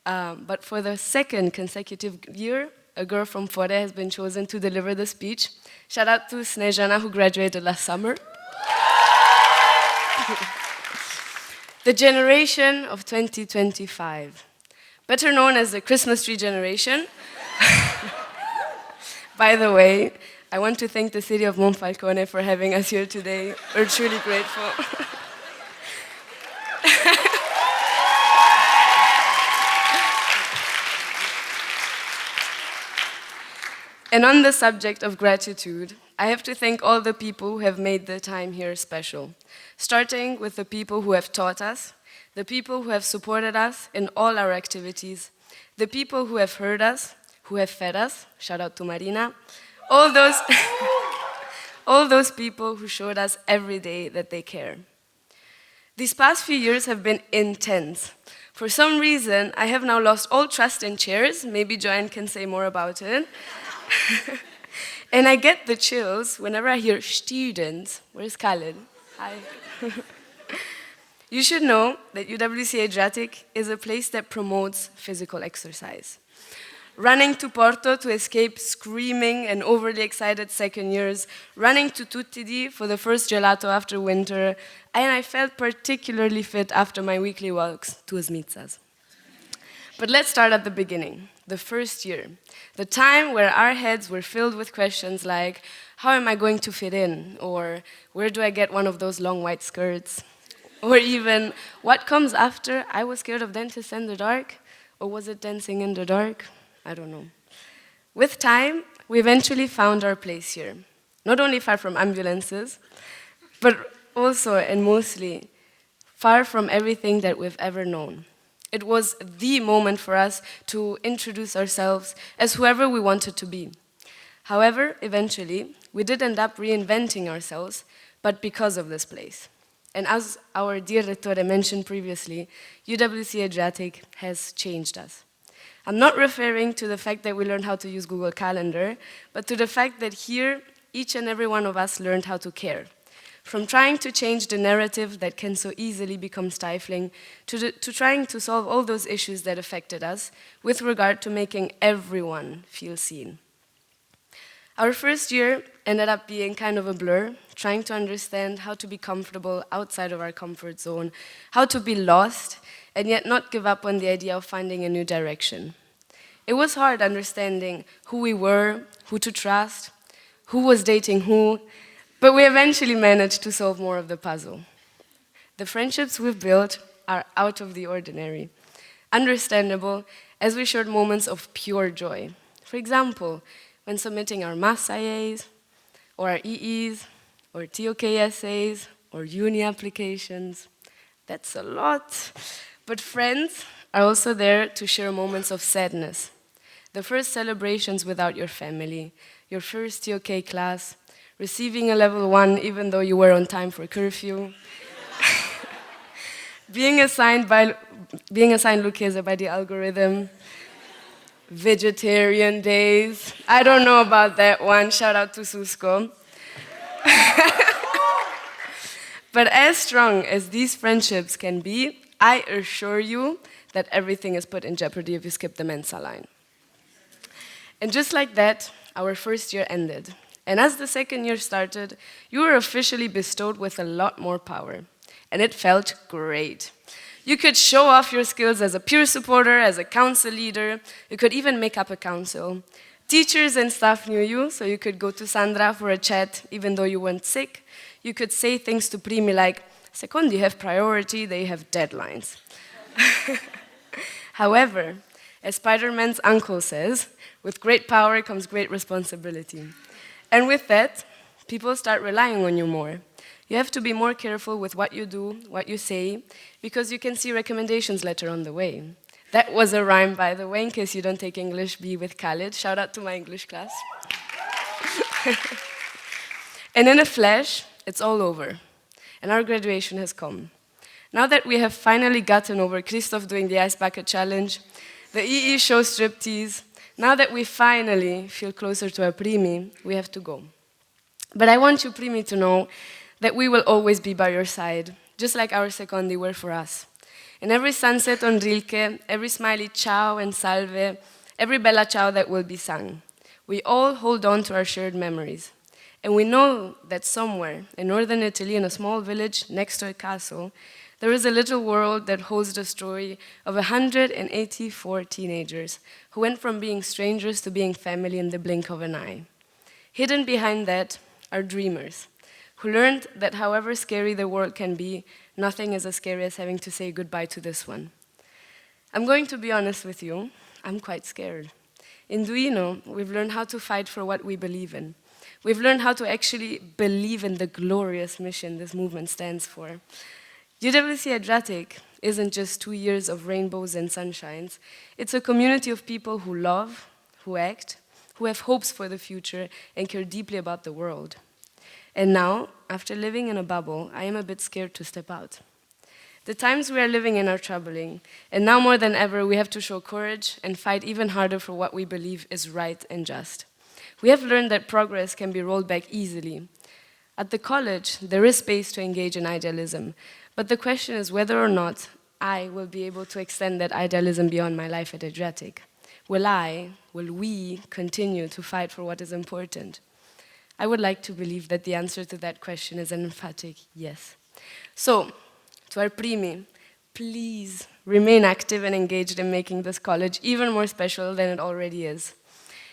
but for the second consecutive year, a girl from Fore has been chosen to deliver the speech. Shout out to Snejana, who graduated last summer. The generation of 2025, better known as the Christmas tree generation. By the way, I want to thank the city of Monfalcone for having us here today. We're truly grateful. And on the subject of gratitude, I have to thank all the people who have made the time here special, starting with the people who have taught us, the people who have supported us in all our activities, the people who have heard us, who have fed us, shout out to Marina, all those people who showed us every day that they care. These past few years have been intense. For some reason, I have now lost all trust in chairs. Maybe Joanne can say more about it. And I get the chills whenever I hear students. Where's Khaled? Hi. You should know that UWC Adriatic is a place that promotes physical exercise. Running to Porto to escape screaming and overly excited second years, running to Tuttidi for the first gelato after winter, and I felt particularly fit after my weekly walks to Zmicas. But let's start at the beginning, the first year, the time where our heads were filled with questions like, how am I going to fit in? Or where do I get one of those long white skirts? Or even, what comes after? I was scared of dentists in the dark, or was it dancing in the dark? I don't know. With time, we eventually found our place here, not only far from ambulances, but also and mostly far from everything that we've ever known. It was the moment for us to introduce ourselves as whoever we wanted to be. However, eventually, we did end up reinventing ourselves, but because of this place. And as our dear Rettore mentioned previously, UWC Adriatic has changed us. I'm not referring to the fact that we learned how to use Google Calendar, but to the fact that here, each and every one of us learned how to care. From trying to change the narrative that can so easily become stifling, to trying to solve all those issues that affected us with regard to making everyone feel seen. Our first year ended up being kind of a blur, trying to understand how to be comfortable outside of our comfort zone, how to be lost, and yet not give up on the idea of finding a new direction. It was hard understanding who we were, who to trust, who was dating who, but we eventually managed to solve more of the puzzle. The friendships we've built are out of the ordinary, understandable as we shared moments of pure joy. For example, when submitting our math IAs, or our EEs, or TOK essays, or uni applications. That's a lot. But friends are also there to share moments of sadness. The first celebrations without your family, your first TOK class, receiving a level 1 even though you were on time for curfew, being assigned Lucchese by the algorithm, vegetarian days. I don't know about that one, shout out to Susco. But as strong as these friendships can be, I assure you that everything is put in jeopardy if you skip the Mensa line. And just like that, our first year ended. And as the second year started, you were officially bestowed with a lot more power. And it felt great. You could show off your skills as a peer supporter, as a council leader. You could even make up a council. Teachers and staff knew you, so you could go to Sandra for a chat even though you weren't sick. You could say things to primi like, secondi have priority, they have deadlines. However, as Spider-Man's uncle says, with great power comes great responsibility. And with that, people start relying on you more. You have to be more careful with what you do, what you say, because you can see recommendations later on the way. That was a rhyme, by the way, in case you don't take English B with Khalid. Shout out to my English class. And in a flash, it's all over. And our graduation has come. Now that we have finally gotten over Christoph doing the ice bucket challenge, the EE show striptease, now that we finally feel closer to our primi, we have to go. But I want you, primi, to know that we will always be by your side, just like our secondi were for us. And every sunset on Rilke, every smiley ciao and salve, every bella ciao that will be sung, we all hold on to our shared memories. And we know that somewhere in northern Italy, in a small village next to a castle, there is a little world that holds the story of 184 teenagers who went from being strangers to being family in the blink of an eye. Hidden behind that are dreamers, who learned that however scary the world can be, nothing is as scary as having to say goodbye to this one. I'm going to be honest with you, I'm quite scared. In Duino, we've learned how to fight for what we believe in. We've learned how to actually believe in the glorious mission this movement stands for. UWC Adriatic isn't just 2 years of rainbows and sunshines. It's a community of people who love, who act, who have hopes for the future and care deeply about the world. And now, after living in a bubble, I am a bit scared to step out. The times we are living in are troubling, and now more than ever, we have to show courage and fight even harder for what we believe is right and just. We have learned that progress can be rolled back easily. At the college, there is space to engage in idealism, but the question is whether or not I will be able to extend that idealism beyond my life at Adriatic. Will we continue to fight for what is important? I would like to believe that the answer to that question is an emphatic yes. So, to our primi, please remain active and engaged in making this college even more special than it already is.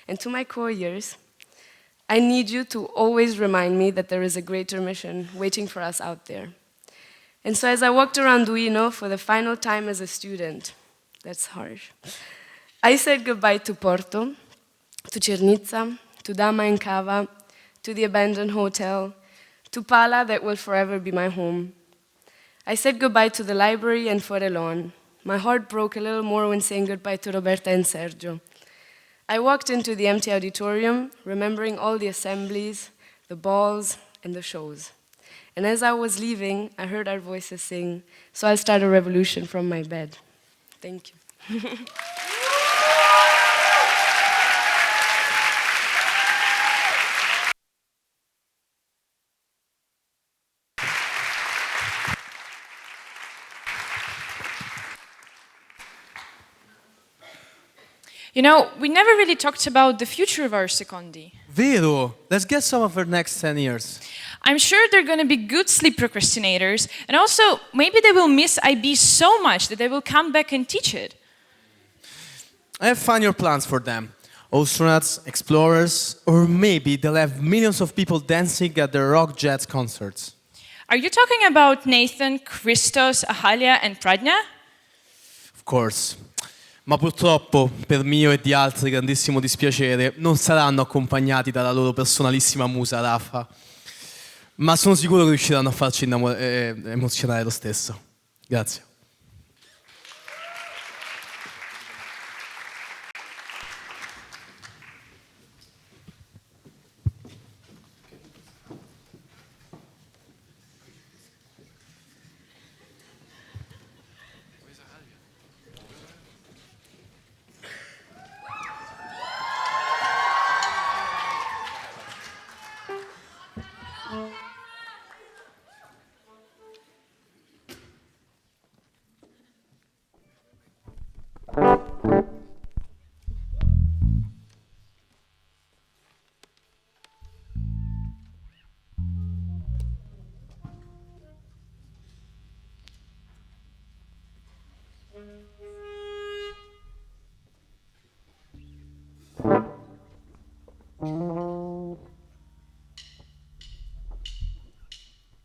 And to my core years, I need you to always remind me that there is a greater mission waiting for us out there. And so as I walked around Duino for the final time as a student, that's harsh, I said goodbye to Porto, to Cernica, to Dama and Cava, to the abandoned hotel, to Pala that will forever be my home. I said goodbye to the library and Forelon. My heart broke a little more when saying goodbye to Roberta and Sergio. I walked into the empty auditorium, remembering all the assemblies, the balls, and the shows. And as I was leaving, I heard our voices sing, so I'll start a revolution from my bed. Thank you. You know, we never really talked about the future of our secondi. Vero, let's get some of her next 10 years. I'm sure they're going to be good sleep procrastinators, and also maybe they will miss IB so much that they will come back and teach it. I have fun plans for them. Astronauts, explorers, or maybe they'll have millions of people dancing at their rock jazz concerts. Are you talking about Nathan, Christos, Ahalia, and Pradnya? Of course. Ma purtroppo, per mio e di altri grandissimo dispiacere, non saranno accompagnati dalla loro personalissima musa Rafa. Ma sono sicuro che riusciranno a farci emozionare lo stesso. Grazie.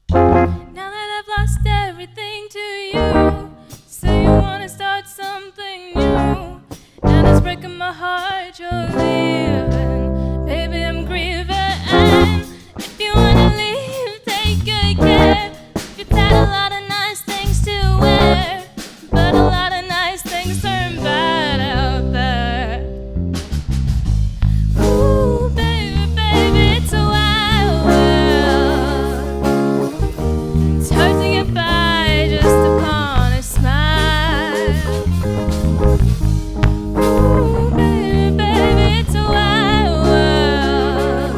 Now that I've lost everything to you, say you wanna start something new, and it's breaking my heart you're leaving. Baby, I'm grieving. If you wanna leave, take good care. You've had a lot of nice things to wear, but a lot of nice things turn bad out there. Ooh, baby, baby, it's a wild world. It's hard to get by just upon a smile. Ooh, baby, baby, it's a wild world.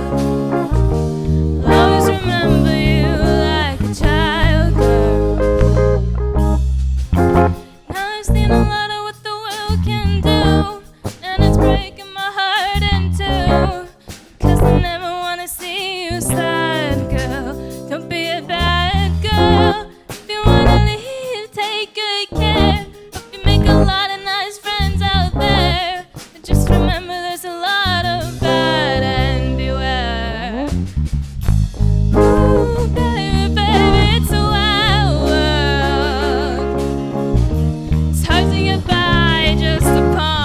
I'll always remember you like a child girl. Now I've seen a lot of what the world can do, and it's breaking my heart in two. 'Cause I never wanna see you sad, girl. Don't be a bad girl. If you wanna leave, take good care. Hope you make a lot of nice friends out there. But just remember there's a lot of bad and beware. Ooh, baby, baby, it's a wild world. It's hard to get by just upon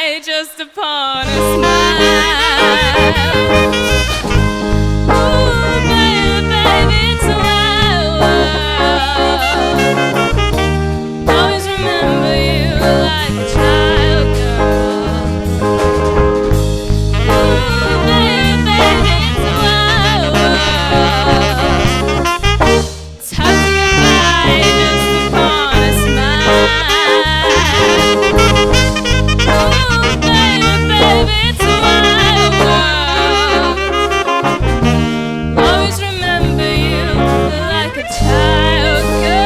eye just upon a smile. Ooh, baby, baby, it's a wild world. Always remember you like a child girl. Ooh, baby, baby, it's a wild world. Tuck your eye just upon a smile. Oh, baby, baby, it's a wild world. Always remember you like a child girl.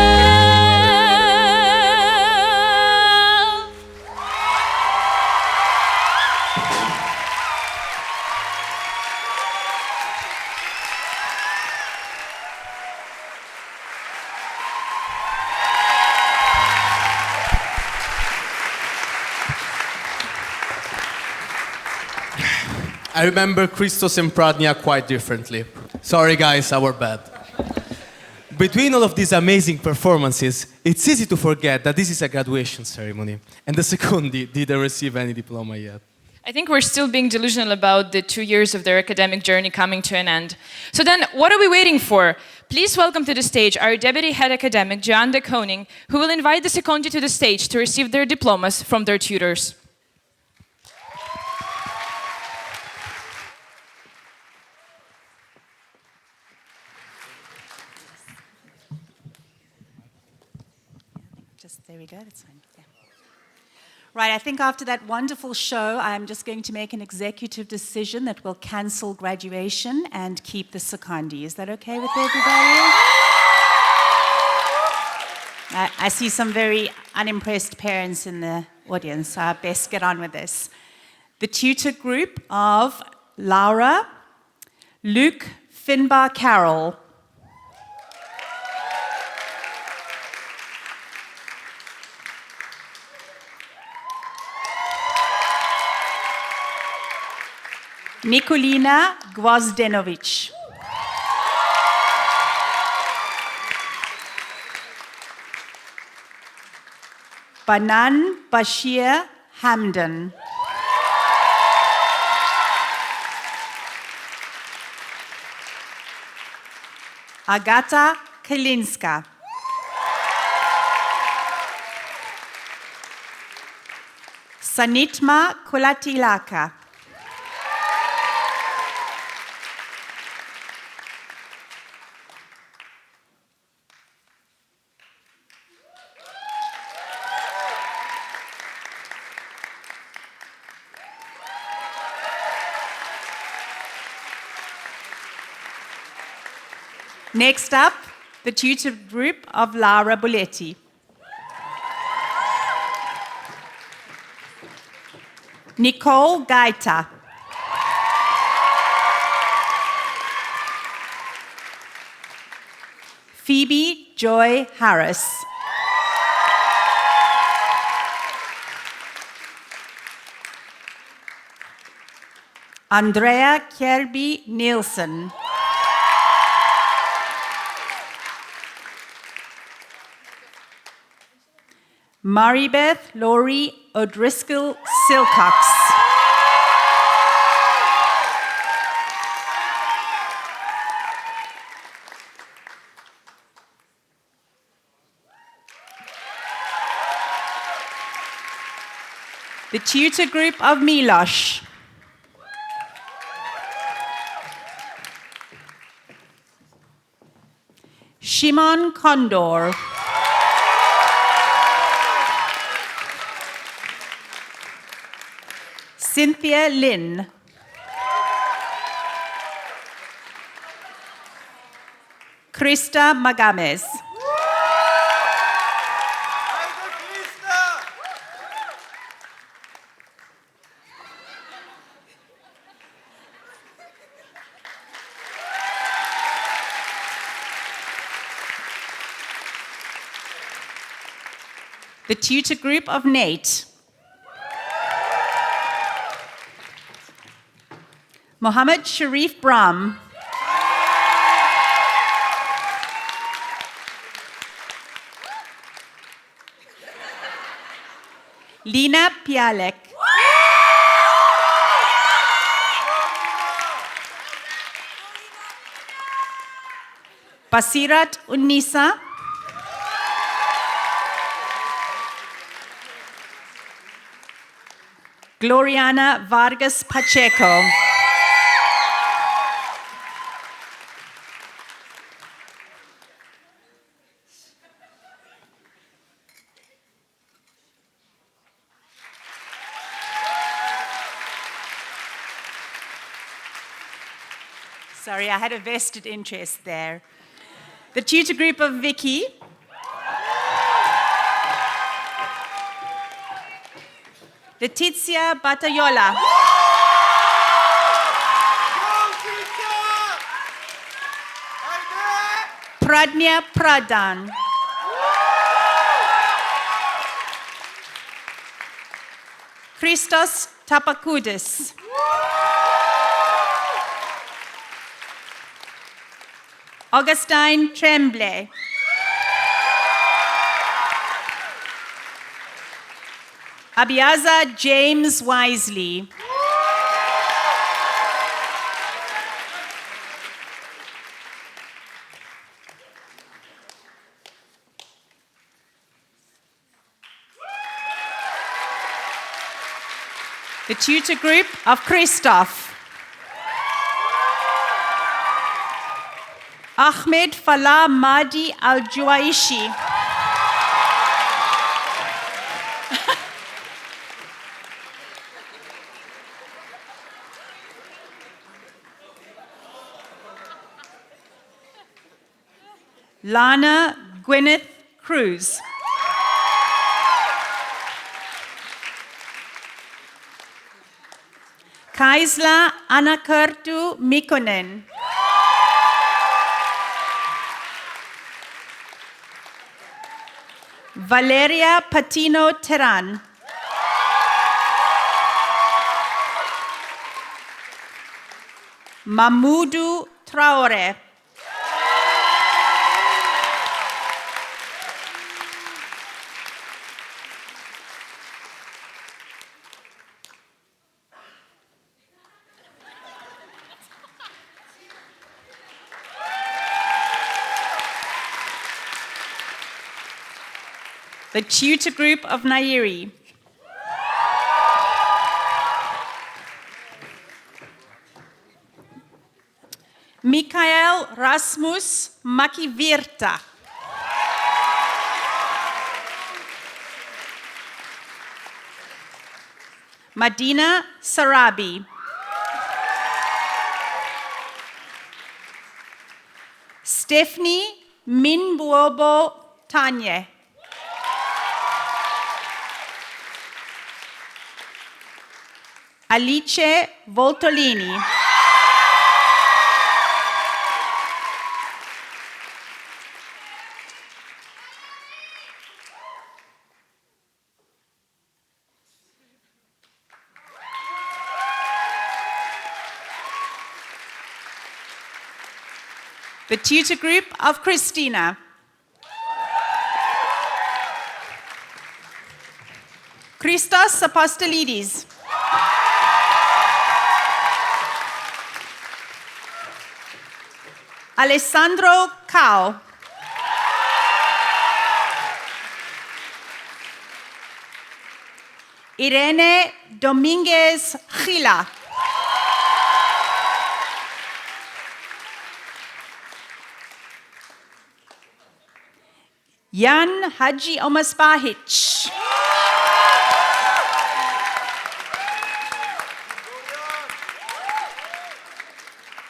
I remember Christos and Pradnia quite differently. Sorry guys, our bad. Between all of these amazing performances, it's easy to forget that this is a graduation ceremony, and the secondi didn't receive any diploma yet. I think we're still being delusional about the 2 years of their academic journey coming to an end. So then, what are we waiting for? Please welcome to the stage our Deputy Head Academic, Joanne de Koning, who will invite the secondi to the stage to receive their diplomas from their tutors. Just there we go, that's fine. Yeah. Right, I think after that wonderful show, I'm just going to make an executive decision that will cancel graduation and keep the secondi. Is that okay with everybody? I see some very unimpressed parents in the audience, so I best get on with this. The tutor group of Laura, Luke, Finbar, Carroll, Nikolina Gvozdenovic, Banan Bashir Hamdan, Agata Kalinska, Sanitma Kolatilaka, Next up, the tutor group of Lara Boletti. Nicole Gaita. Phoebe Joy Harris. Andrea Kjerby Nielsen. Maribeth Laurie O'Driscoll Silcox. The tutor group of Milosh. Shimon Condor. Cynthia Lynn. Krista Magames. The tutor group of Nate. Mohammed Sharif Brahm. Lina Pialek. Basirat Unisa, Gloriana Vargas Pacheco, sorry, I had a vested interest there. The tutor group of Vicky, Letizia Batayola, Pradnya Pradhan, Christos Tapakoudis, Augustine Tremblay, Abiaza James Wisely, the tutor group of Christoph, Ahmed Falah Mahdi Al-Juwaishi, Lana Gwyneth Cruz, Kaisla Anakurtu Mikkonen, Valeria Patino Teran, Mamoudou Traore, the tutor group of Nairi, Mikael Rasmus Makivirta, Madina Sarabi, Stephanie Minbuobo Tanye, Alice Voltolini, the tutor group of Christina, Christos Apostolidis, Alessandro Cao, Irene Dominguez Gila, Jan Haji Omaspahic,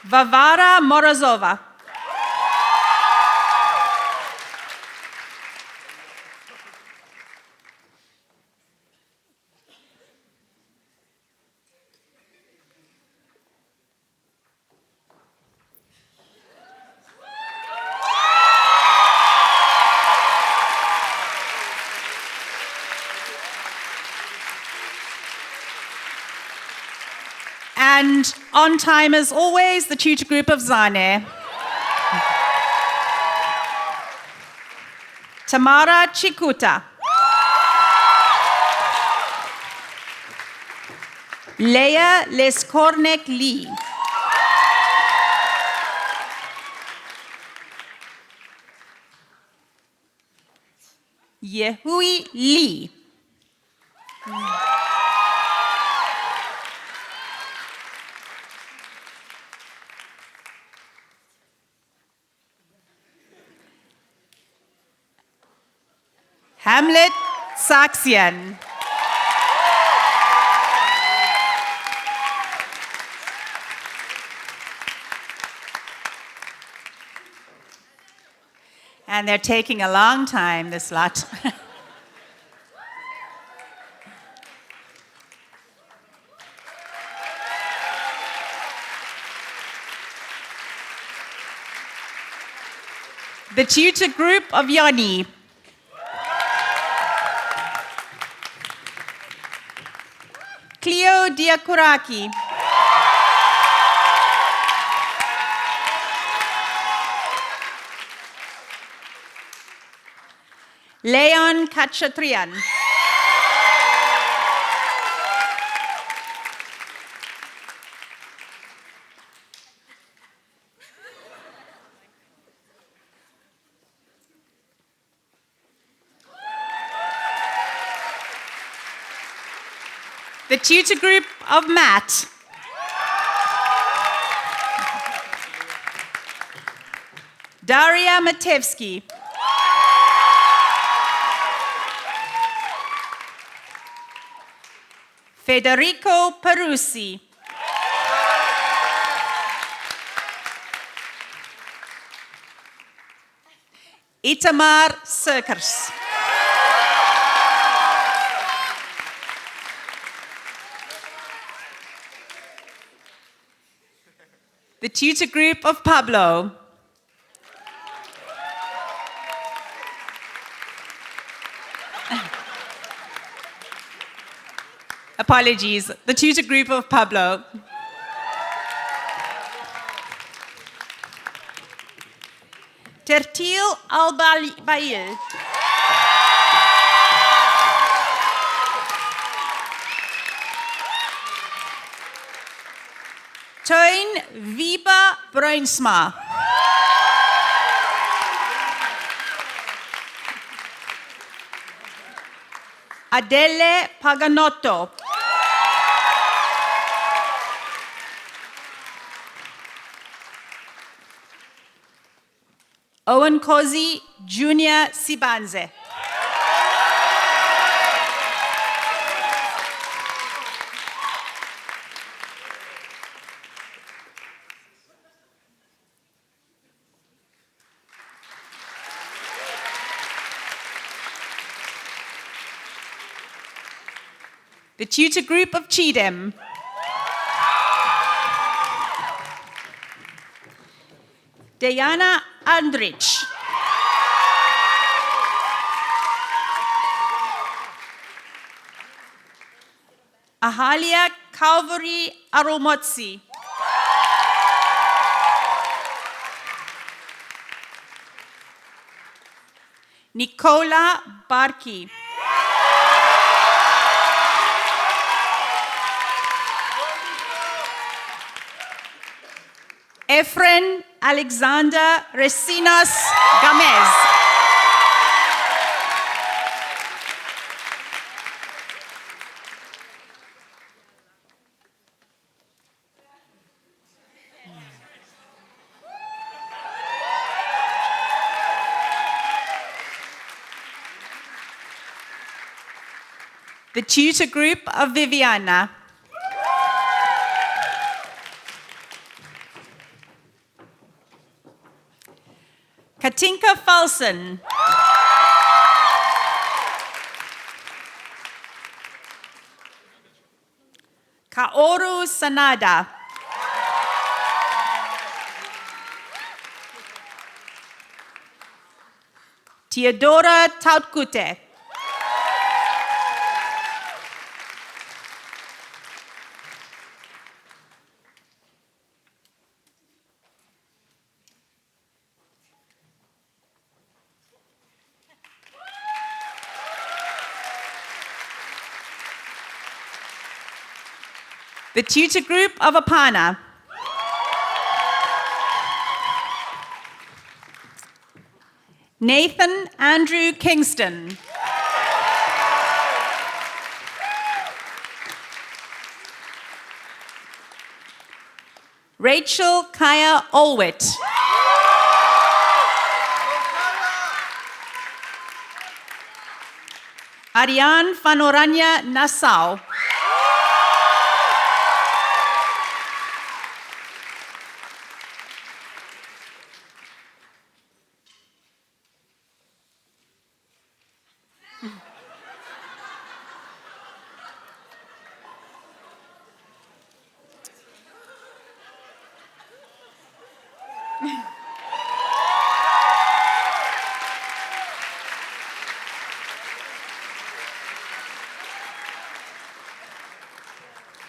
Vavara Morozova, and on time as always, the tutor group of Zane. Tamara Chikuta, Leia Leskornek Lee, Yehui Lee. Hamlet Saxian. And they're taking a long time, this lot. The tutor group of Yoni. Cleo Diakuraki. Leon Kachatrian. The tutor group of Matt. Daria Matevsky. Federico Peruzzi. Itamar Circus. The tutor group of Pablo. Apologies, the tutor group of Pablo. Tertil Albail. Toin Viba Bruinsma. Adele Paganotto. Owen Kozi Junior Sibanze. The tutor group of Chidem. Diana Andrich. Ahalia Calvary Aromotsi. Nicola Barki. Efren Alexander Resinos Gamez. The tutor group of Viviana. Katinka Falson. Kaoru Sanada. Theodora Tautkute. The tutor group of Apana. Nathan Andrew Kingston. Rachel Kaya Olwit. Ariane Fanoranya Nassau.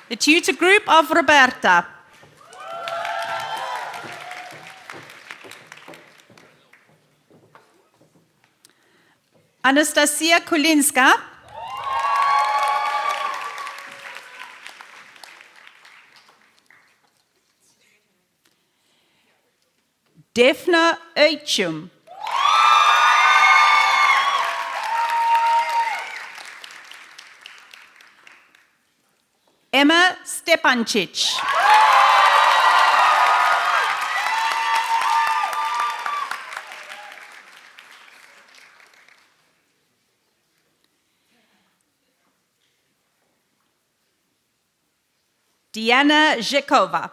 The tutor group of Roberta. Anastasia Kulinska. Defna Oichum. Emma Stepancic. Diana Zhekova.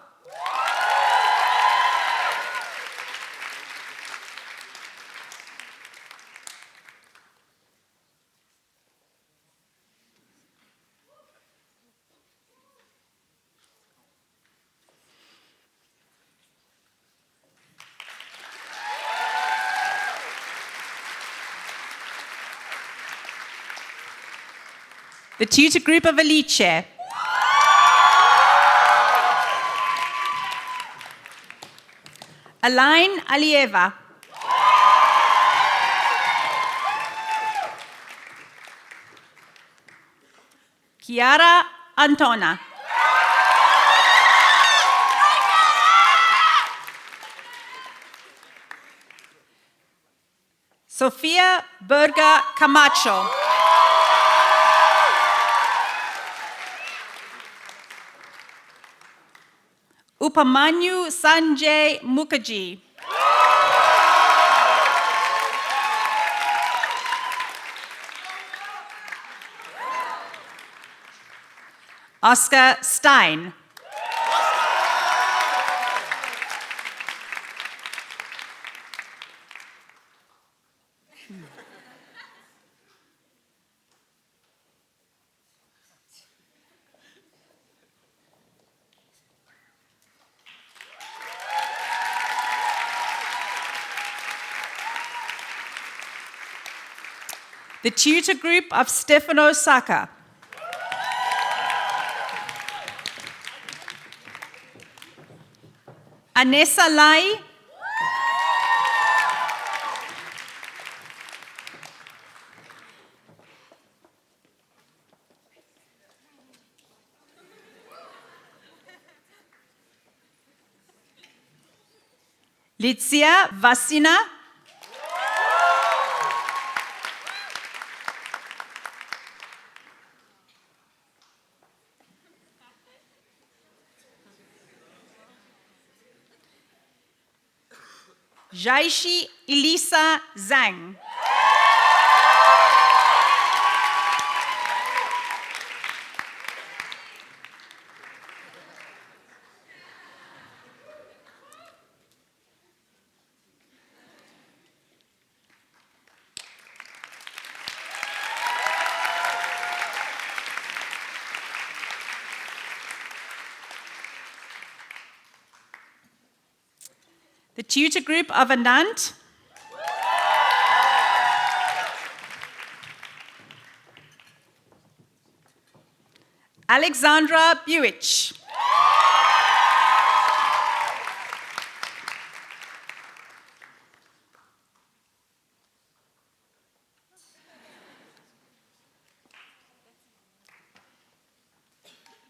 The tutor group of Alice. Alain Alieva. Chiara Antona. Sofia Berga Camacho. Upamanyu Sanjay Mukherjee. Oscar Stein. The tutor group of Stefano Sacca. Anessa Lai. Lizia Vassina. Jaishi Elisa Zhang. The tutor group of Anant. Alexandra Buich.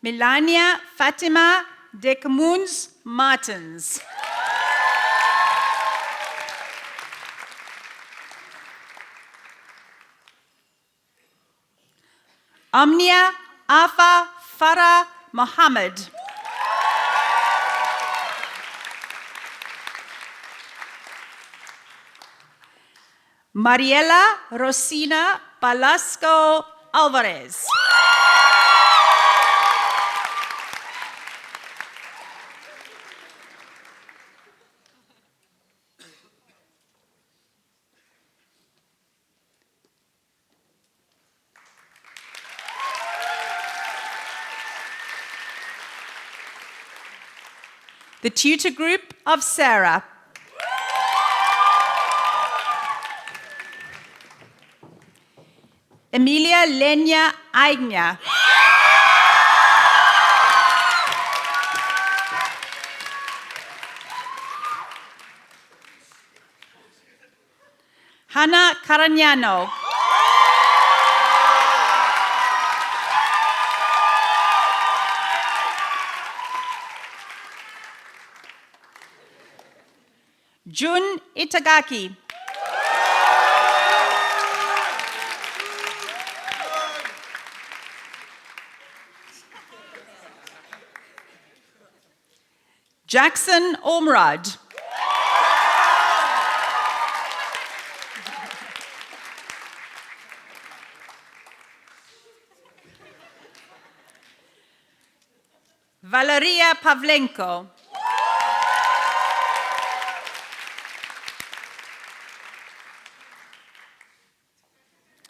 Melania Fatima Dekmuns Martins. Omnia Afa Farah Mohammed. Mariela Rosina Balasco Alvarez. The tutor group of Sarah. Emilia Lenya Aigna. Hannah Caragnano. Jun Itagaki. Jackson Omrad. Valeria Pavlenko.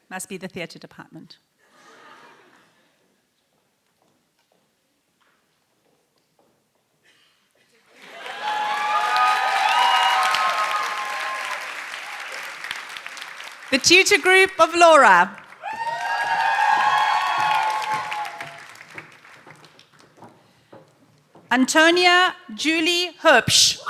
Must be the theatre department. The tutor group of Laura. Antonia Julie Herbsch.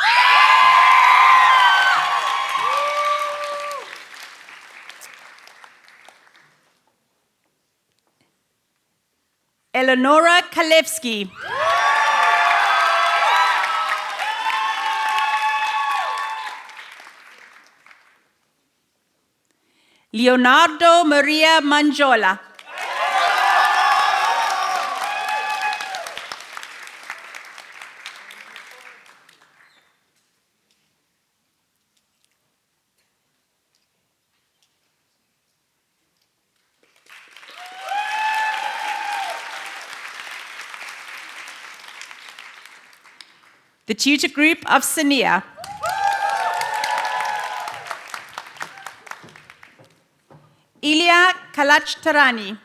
Eleonora Kalevsky. Leonardo Maria Mangiola. The tutor group of Sania. Ilya Kalachtarani.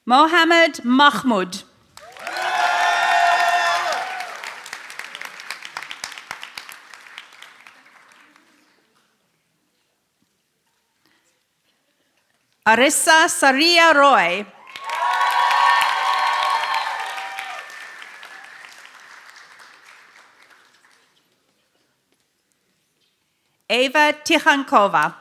Mohammed Mahmoud. Arissa Saria Roy. Eva Tikhankova.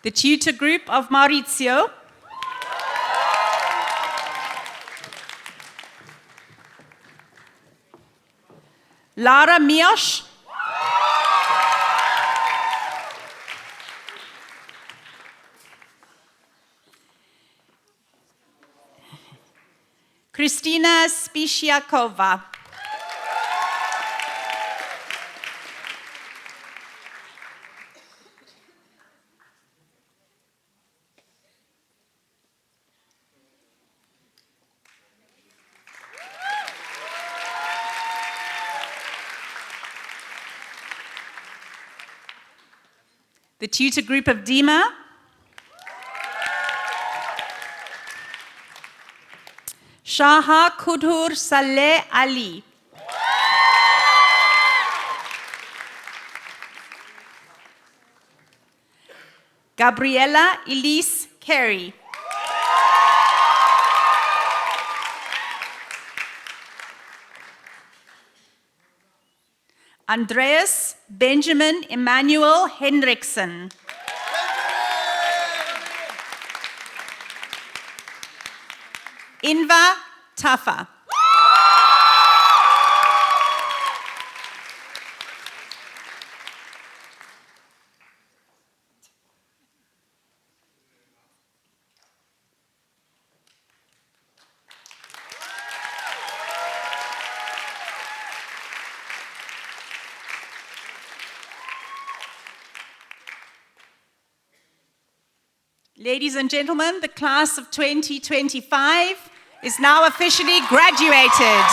The tutor group of Maurizio. Lara Miosh. Kristina Spisiakova. The tutor group of Dima. Shaha Kudhur Saleh Ali. Gabriela Elise Carey. Andreas Benjamin Emanuel Henriksen. Inva Tafa. Ladies and gentlemen, the class of 2025 is now officially graduated.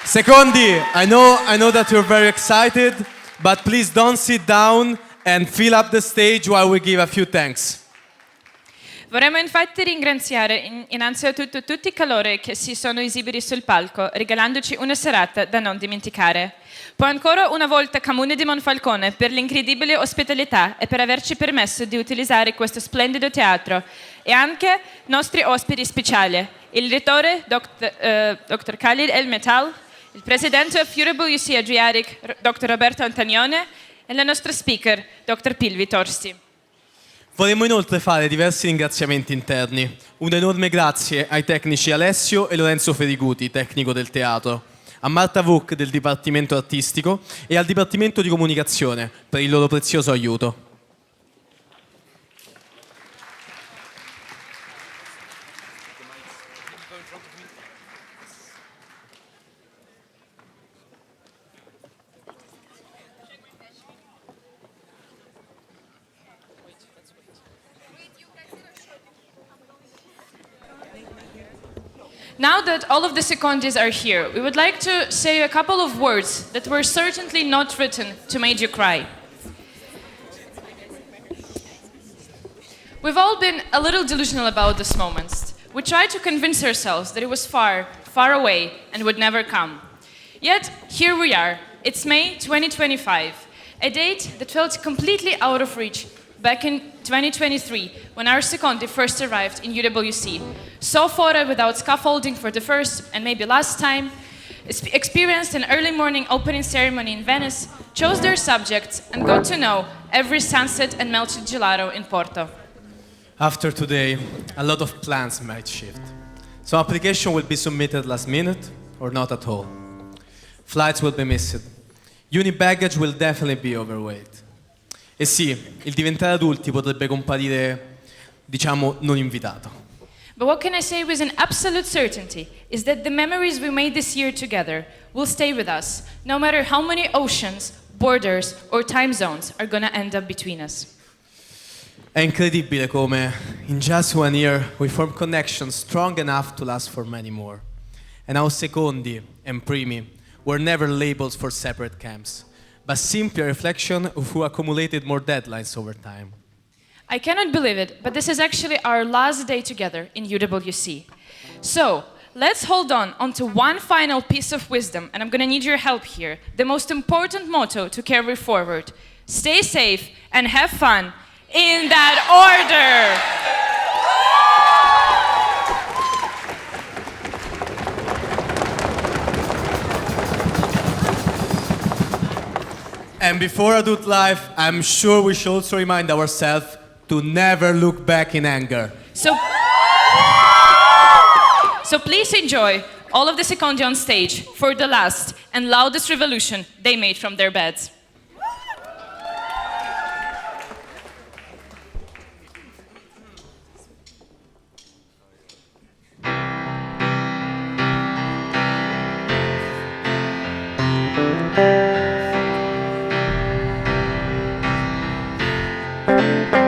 Secondi, I know that you're very excited, but please don't sit down and fill up the stage while we give a few thanks. Vorremmo infatti ringraziare innanzitutto tutti coloro che si sono esibiti sul palco, regalandoci una serata da non dimenticare. Poi ancora una volta Comune di Monfalcone per l'incredibile ospitalità e per averci permesso di utilizzare questo splendido teatro, e anche nostri ospiti speciali, il direttore Dr. Khalid El Metal, il presidente of UWC Adriatic, Dr. Roberto Antonione, e la nostra speaker, Dr. Pilvi Torsti. Vorremmo inoltre fare diversi ringraziamenti interni. Un enorme grazie ai tecnici Alessio e Lorenzo Feriguti, tecnico del teatro, a Marta Vuc del Dipartimento Artistico e al Dipartimento di Comunicazione per il loro prezioso aiuto. Now that all of the secondis are here, we would like to say a couple of words that were certainly not written to make you cry. We've all been a little delusional about this moment. We tried to convince ourselves that it was far, far away and would never come. Yet, here we are. It's May 2025, a date that felt completely out of reach back in 2023, when our secondi first arrived in UWC, saw fora without scaffolding for the first and maybe last time, experienced an early morning opening ceremony in Venice, chose their subjects, and got to know every sunset and melted gelato in Porto. After today, a lot of plans might shift. Some application will be submitted last minute or not at all. Flights will be missed. Uni baggage will definitely be overweight. E sì, il diventare adulti potrebbe comparire, diciamo, non invitato. But what can I say with an absolute certainty is that the memories we made this year together will stay with us, no matter how many oceans, borders or time zones are gonna end up between us. È incredibile come, in just 1 year, we form connections strong enough to last for many more. And our secondi and primi were never labels for separate camps, but simply a reflection of who accumulated more deadlines over time. I cannot believe it, but this is actually our last day together in UWC. So, let's hold on to one final piece of wisdom, and I'm gonna need your help here. The most important motto to carry forward. Stay safe and have fun in that order. And before adult life, I'm sure we should also remind ourselves to never look back in anger. So please enjoy all of the secondi on stage for the last and loudest revolution they made from their beds. Thank you.